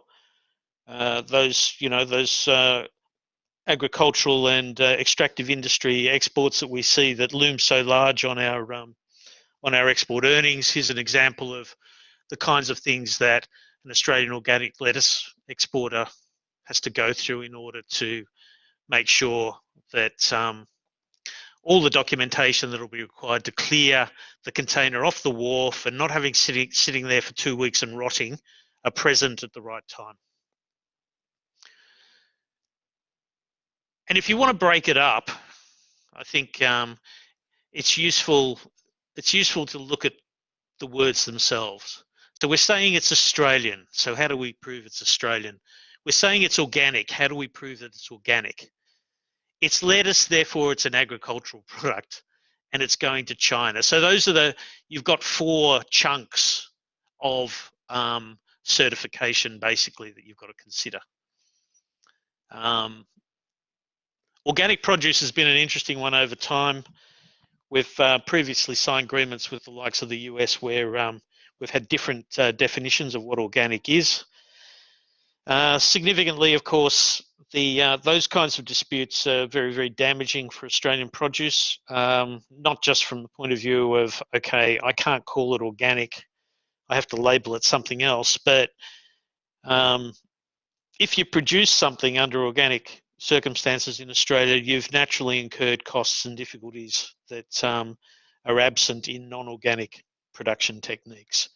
C: those agricultural and extractive industry exports that we see that loom so large on our export earnings, here's an example of the kinds of things that an Australian organic lettuce exporter has to go through in order to make sure that all the documentation that will be required to clear the container off the wharf and not having sitting there for 2 weeks and rotting are present at the right time. And if you want to break it up, I think it's useful to look at the words themselves. So we're saying it's Australian. So how do we prove it's Australian? We're saying it's organic. How do we prove that it's organic? It's lettuce, therefore it's an agricultural product, and it's going to China. So those are you've got 4 chunks of certification basically that you've got to consider. Organic produce has been an interesting one over time. We've previously signed agreements with the likes of the US where we've had different definitions of what organic is. Significantly, of course, those kinds of disputes are very, very damaging for Australian produce, not just from the point of view of, okay, I can't call it organic, I have to label it something else, but if you produce something under organic circumstances in Australia, you've naturally incurred costs and difficulties that are absent in non-organic production techniques.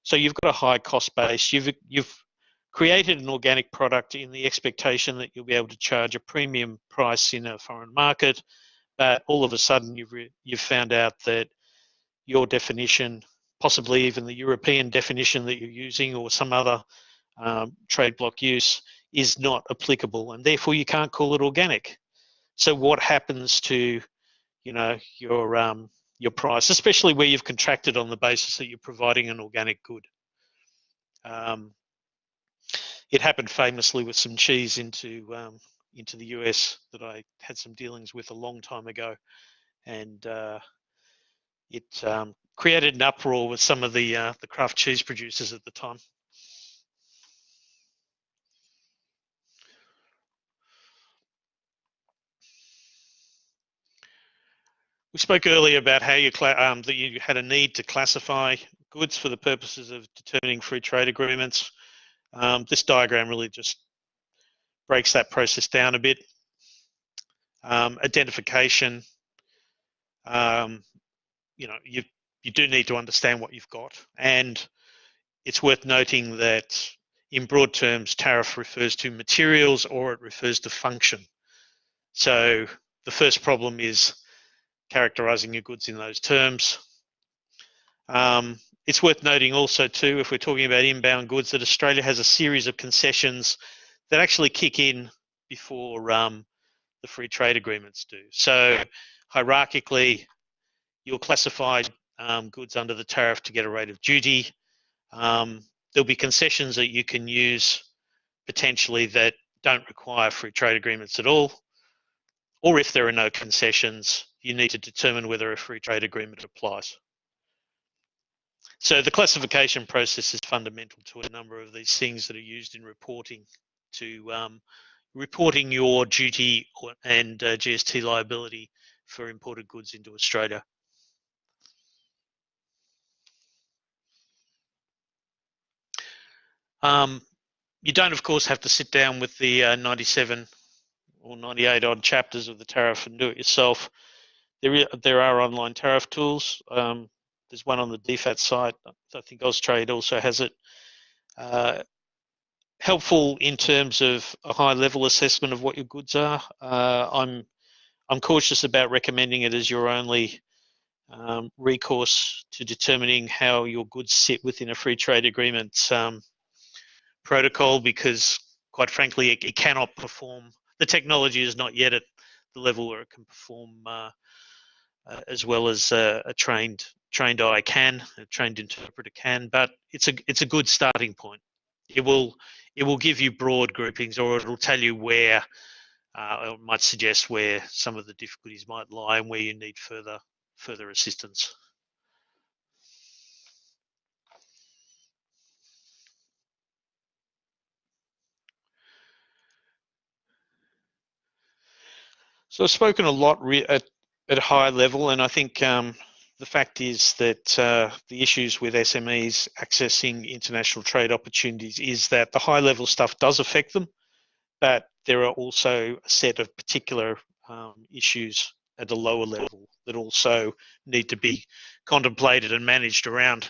C: So you've got a high cost base. You've created an organic product in the expectation that you'll be able to charge a premium price in a foreign market, but all of a sudden you've found out that your definition, possibly even the European definition that you're using or some other trade block use, is not applicable, and therefore you can't call it organic. So what happens to, your price, especially where you've contracted on the basis that you're providing an organic good? It happened famously with some cheese into the US that I had some dealings with a long time ago, and it created an uproar with some of the craft cheese producers at the time. We spoke earlier about how that you had a need to classify goods for the purposes of determining free trade agreements. This diagram really just breaks that process down a bit. Identification, you do need to understand what you've got, and it's worth noting that in broad terms, tariff refers to materials or it refers to function. So the first problem is characterizing your goods in those terms. It's worth noting also too, if we're talking about inbound goods, that Australia has a series of concessions that actually kick in before the free trade agreements do. So hierarchically, you'll classify goods under the tariff to get a rate of duty. There'll be concessions that you can use potentially that don't require free trade agreements at all. Or if there are no concessions, you need to determine whether a free trade agreement applies. So the classification process is fundamental to a number of these things that are used in reporting, to reporting your duty and GST liability for imported goods into Australia. You don't, of course, have to sit down with the 97 or 98 odd chapters of the tariff and do it yourself. There are online tariff tools. There's one on the DFAT site. I think Austrade also has it. Helpful in terms of a high-level assessment of what your goods are. I'm cautious about recommending it as your only recourse to determining how your goods sit within a free trade agreement protocol, because quite frankly it cannot perform. The technology is not yet at the level where it can perform as well as a trained eye can, a trained interpreter can, but it's a good starting point. It will give you broad groupings, or it'll tell you where, or it might suggest where some of the difficulties might lie and where you need further assistance. So I've spoken a lot at a high level, and I think the fact is that the issues with SMEs accessing international trade opportunities is that the high level stuff does affect them, but there are also a set of particular issues at a lower level that also need to be contemplated and managed around.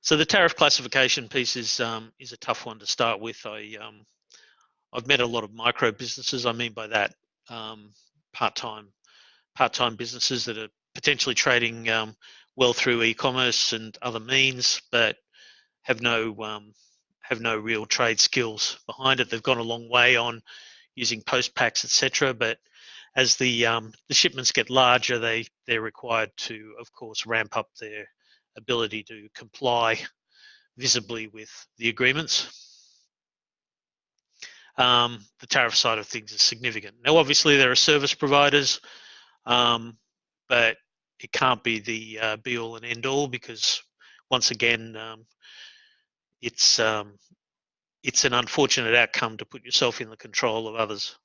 C: So the tariff classification piece is a tough one to start with. I've met a lot of micro businesses. I mean by that part-time businesses that are potentially trading well through e-commerce and other means, but have no real trade skills behind it. They've gone a long way on using post packs, etc. But as the shipments get larger, they're required to, of course, ramp up their ability to comply visibly with the agreements. the tariff side of things is significant. Now, obviously, there are service providers, but it can't be the be-all and end-all, because once again, it's an unfortunate outcome to put yourself in the control of others.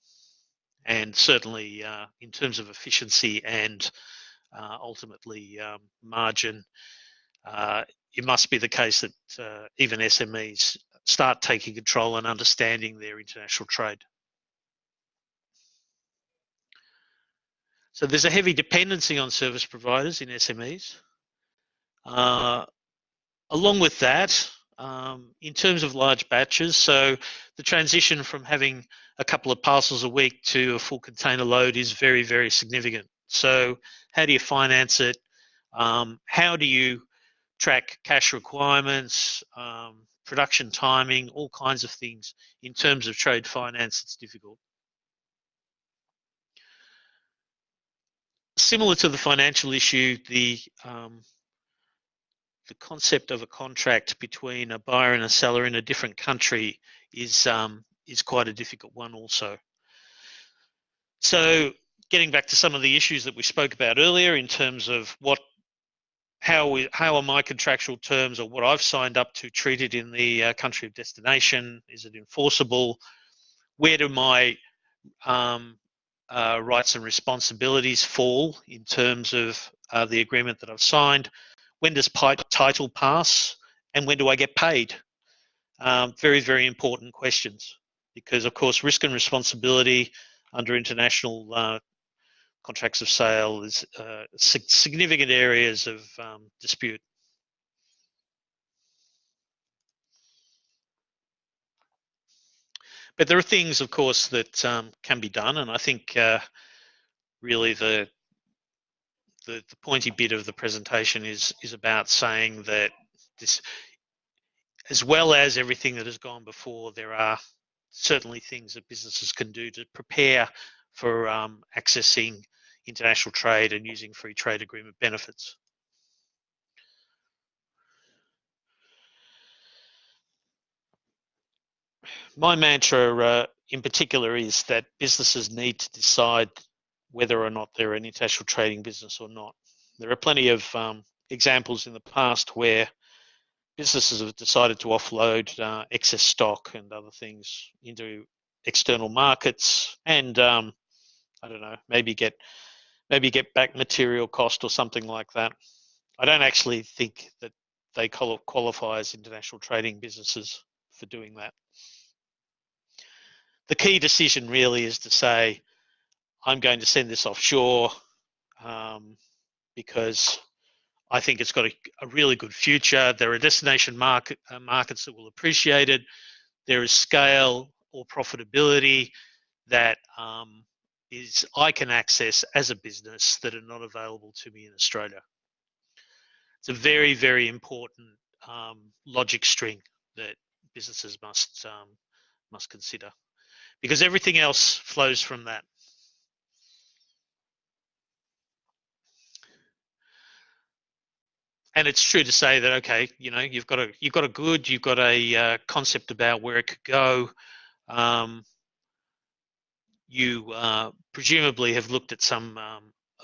C: And certainly in terms of efficiency and ultimately margin, it must be the case that even SMEs start taking control and understanding their international trade. So there's a heavy dependency on service providers in SMEs. Along with that, in terms of large batches, so the transition from having a couple of parcels a week to a full container load is very, very significant. So how do you finance it? How do you track cash requirements, production timing, all kinds of things? In terms of trade finance, it's difficult. Similar to the financial issue, the concept of a contract between a buyer and a seller in a different country is quite a difficult one also. So getting back to some of the issues that we spoke about earlier in terms of how are my contractual terms or what I've signed up to treated in the country of destination? Is it enforceable? Where do my rights and responsibilities fall in terms of the agreement that I've signed? When does title pass, and when do I get paid? Very, very important questions, because of course risk and responsibility under international contracts of sale is significant areas of dispute. But there are things, of course, that can be done, and I think really the pointy bit of the presentation is about saying that this, as well as everything that has gone before, there are certainly things that businesses can do to prepare for accessing international trade and using free trade agreement benefits. My mantra in particular is that businesses need to decide whether or not they're an international trading business or not. There are plenty of examples in the past where businesses have decided to offload excess stock and other things into external markets, and I don't know, maybe get back material cost or something like that. I don't actually think that they qualify as international trading businesses for doing that. The key decision really is to say, I'm going to send this offshore because I think it's got a really good future. There are destination markets that will appreciate it. There is scale or profitability that I can access as a business that are not available to me in Australia. It's a very, very important logic string that businesses must consider, because everything else flows from that. And it's true to say that, okay, you know, you've got a concept about where it could go. You presumably have looked at some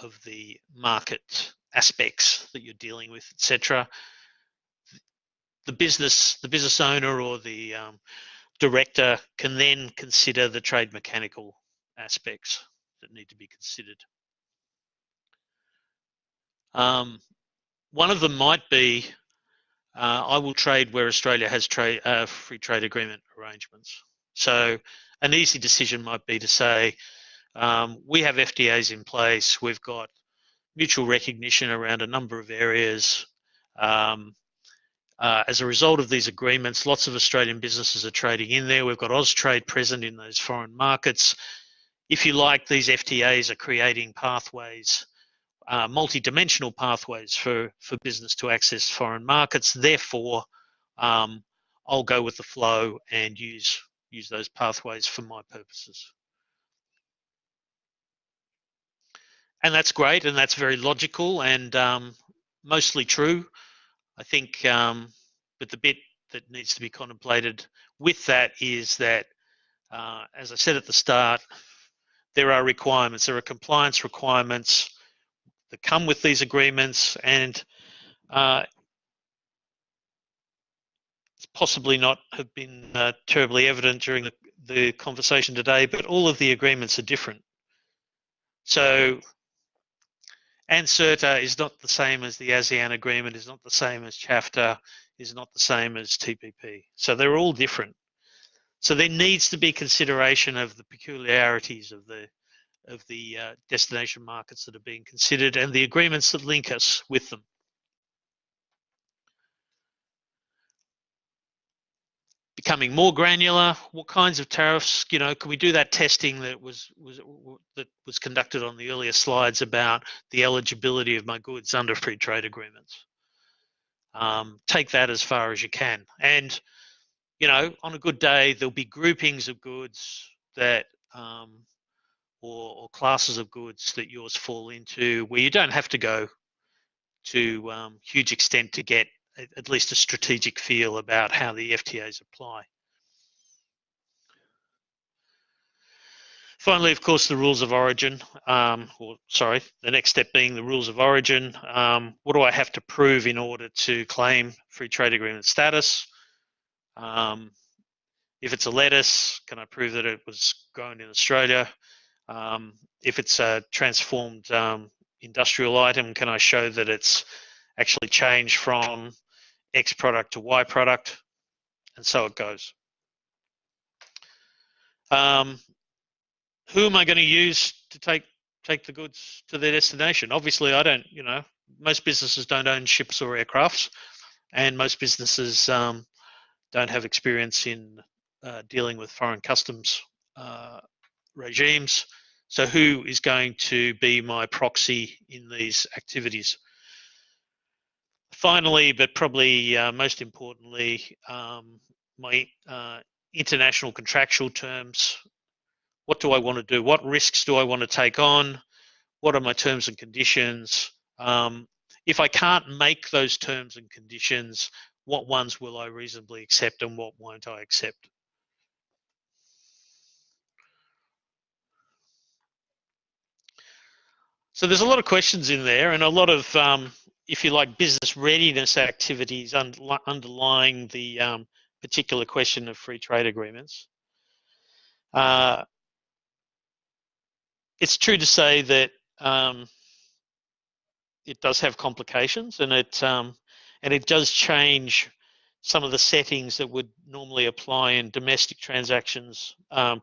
C: of the market aspects that you're dealing with, etc. The business owner or the director can then consider the trade mechanical aspects that need to be considered. One of them might be, I will trade where Australia has free trade agreement arrangements. So an easy decision might be to say, we have FTAs in place, we've got mutual recognition around a number of areas. As a result of these agreements, lots of Australian businesses are trading in there. We've got Austrade present in those foreign markets. If you like, these FTAs are creating pathways, multi-dimensional pathways for business to access foreign markets. Therefore, I'll go with the flow and use those pathways for my purposes. And that's great, and that's very logical and mostly true. I think, but the bit that needs to be contemplated with that is that as I said at the start, there are requirements. There are compliance requirements that come with these agreements, and it's possibly not have been terribly evident during the conversation today, but all of the agreements are different. So ANCERTA is not the same as the ASEAN agreement, is not the same as CAFTA, is not the same as TPP. So they're all different. So there needs to be consideration of the peculiarities of the destination markets that are being considered and the agreements that link us with them. Becoming more granular, what kinds of tariffs, can we do that testing that was conducted on the earlier slides about the eligibility of my goods under free trade agreements? Take that as far as you can. And, on a good day, there'll be groupings of goods that, or classes of goods that yours fall into where you don't have to go to huge extent to get at least a strategic feel about how the FTAs apply. Finally, of course, the rules of origin, the next step being the rules of origin. What do I have to prove in order to claim free trade agreement status? If it's a lettuce, can I prove that it was grown in Australia? If it's a transformed industrial item, can I show that it's actually changed from X product to Y product? And so it goes. Who am I going to use to take the goods to their destination? Obviously, I don't, most businesses don't own ships or aircrafts, and most businesses don't have experience in dealing with foreign customs regimes. So who is going to be my proxy in these activities? Finally, but probably most importantly, my international contractual terms. What do I want to do? What risks do I want to take on? What are my terms and conditions? If I can't make those terms and conditions, what ones will I reasonably accept and what won't I accept? So there's a lot of questions in there and a lot of, if you like, business readiness activities underlying the particular question of free trade agreements. It's true to say that it does have complications, and it does change some of the settings that would normally apply in domestic transactions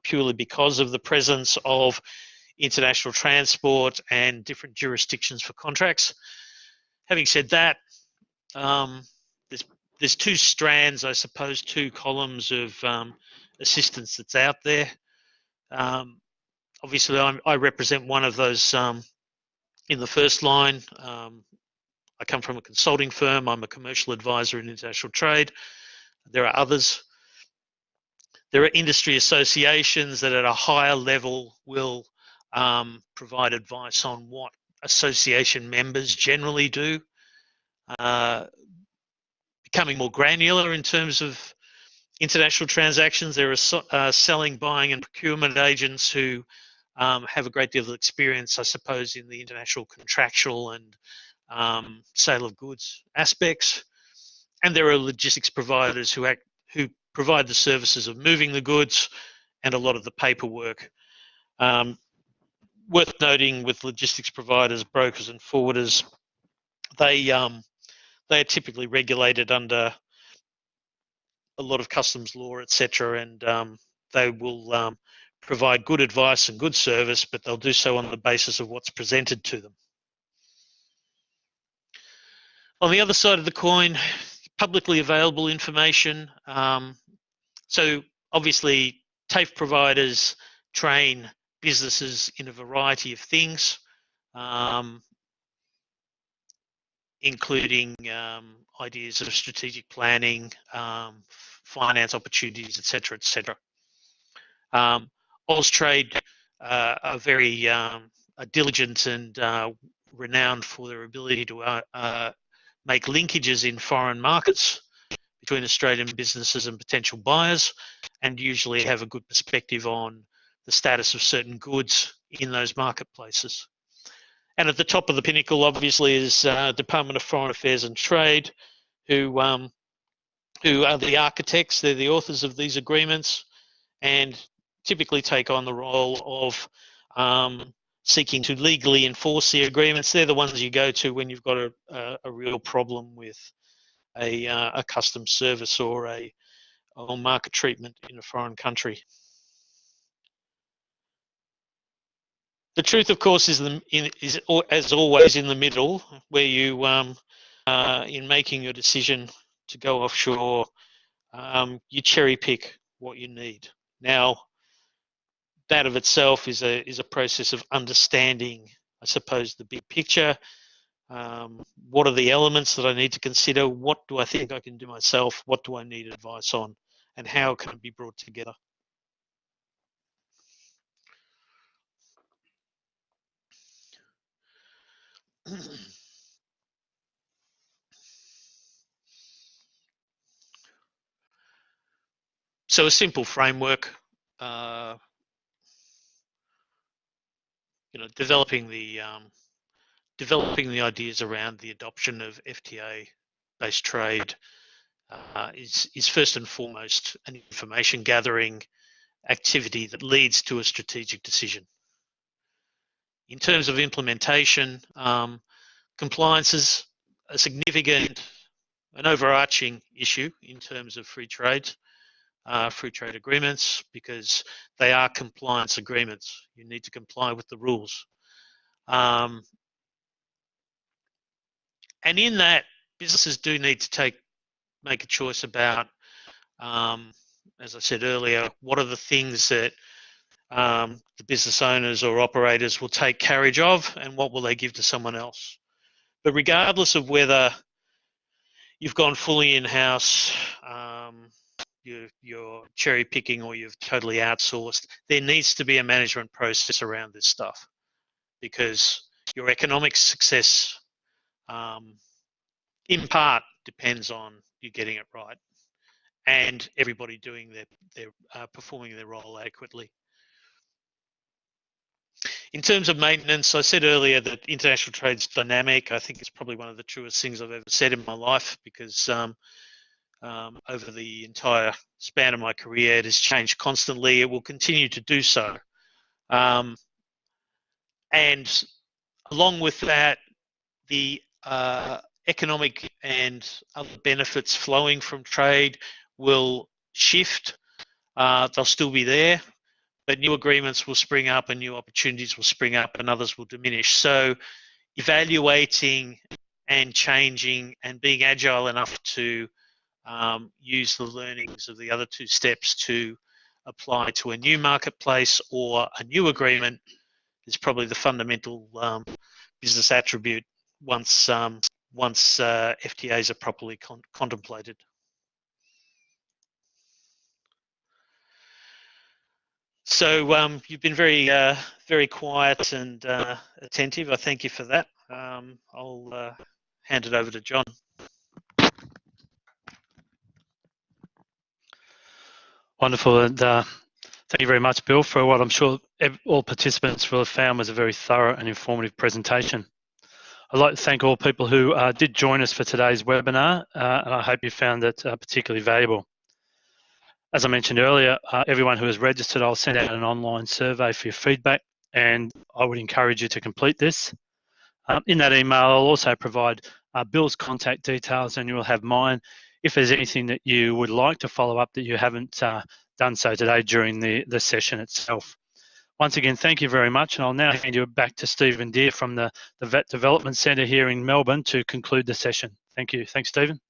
C: purely because of the presence of international transport and different jurisdictions for contracts. Having said that, there's two strands, I suppose, two columns of assistance that's out there. Obviously, I represent one of those in the first line. I come from a consulting firm. I'm a commercial advisor in international trade. There are others. There are industry associations that at a higher level will provide advice on what association members generally do. Becoming more granular in terms of international transactions, there are selling, buying and procurement agents who have a great deal of experience, I suppose, in the international contractual and sale of goods aspects. And there are logistics providers who provide the services of moving the goods and a lot of the paperwork. Worth noting with logistics providers, brokers and forwarders, they are typically regulated under a lot of customs law, etc., and they will provide good advice and good service, but they'll do so on the basis of what's presented to them. On the other side of the coin, publicly available information. So obviously, TAFE providers train businesses in a variety of things, including ideas of strategic planning, finance opportunities, etc., etc. Austrade are very diligent and renowned for their ability to make linkages in foreign markets between Australian businesses and potential buyers. and usually have a good perspective on the status of certain goods in those marketplaces. And at the top of the pinnacle, obviously, is Department of Foreign Affairs and Trade, who are the architects. They're the authors of these agreements, and typically take on the role of seeking to legally enforce the agreements. They're the ones you go to when you've got a real problem with a customs service or market treatment in a foreign country. The truth, of course, is as always in the middle, where you, in making your decision to go offshore, you cherry pick what you need. Now, that of itself is a process of understanding, I suppose, the big picture. What are the elements that I need to consider? What do I think I can do myself? What do I need advice on? And how can it be brought together? So a simple framework, developing the ideas around the adoption of FTA-based trade is first and foremost an information gathering activity that leads to a strategic decision. In terms of implementation, compliance is a significant, an overarching issue in terms of free trade agreements, because they are compliance agreements. You need to comply with the rules. And in that, businesses do need to make a choice about, as I said earlier, what are the things that the business owners or operators will take carriage of, and what will they give to someone else. But regardless of whether you've gone fully in-house, you're cherry picking, or you've totally outsourced, there needs to be a management process around this stuff, because your economic success in part depends on you getting it right and everybody doing their performing their role adequately. In terms of maintenance, I said earlier that international trade's dynamic. I think it's probably one of the truest things I've ever said in my life, because over the entire span of my career, it has changed constantly. It will continue to do so. And along with that, the economic and other benefits flowing from trade will shift. They'll still be there, but new agreements will spring up and new opportunities will spring up and others will diminish. So evaluating and changing and being agile enough to use the learnings of the other two steps to apply to a new marketplace or a new agreement is probably the fundamental business attribute once FTAs are properly contemplated. So you've been very quiet and attentive. I thank you for that. I'll hand it over to John.
B: Wonderful, and thank you very much, Bill, for what I'm sure all participants will have found was a very thorough and informative presentation. I'd like to thank all people who did join us for today's webinar, and I hope you found it particularly valuable. As I mentioned earlier, everyone who has registered, I'll send out an online survey for your feedback, and I would encourage you to complete this. In that email, I'll also provide Bill's contact details, and you will have mine if there's anything that you would like to follow up that you haven't done so today during the session itself. Once again, thank you very much, and I'll now hand you back to Stephen Deere from the Vet Development Centre here in Melbourne to conclude the session. Thank you. Thanks, Stephen.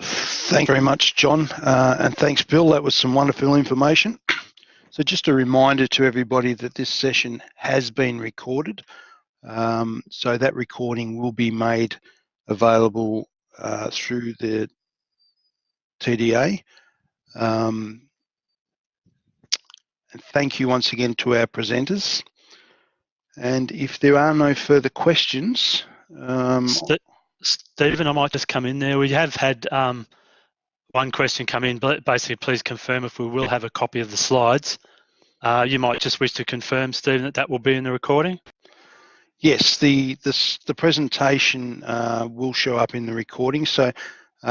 A: Thank you very much, John, and thanks, Bill. That was some wonderful information. So just a reminder to everybody that this session has been recorded. So that recording will be made available through the TDA. And thank you once again to our presenters. And if there are no further questions,
B: Stephen, I might just come in there. We have had one question come in, but basically please confirm if we will have a copy of the slides. You might just wish to confirm, Stephen, that will be in the recording?
A: Yes, the presentation will show up in the recording, so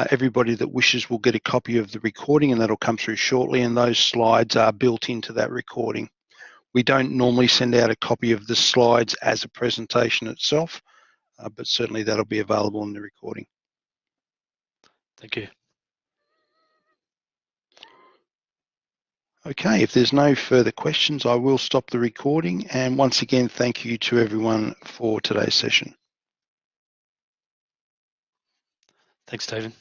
A: everybody that wishes will get a copy of the recording, and that'll come through shortly, and those slides are built into that recording. We don't normally send out a copy of the slides as a presentation itself, but certainly that'll be available in the recording.
B: Thank you.
A: Okay, if there's no further questions, I will stop the recording. And once again, thank you to everyone for today's session.
B: Thanks, Stephen.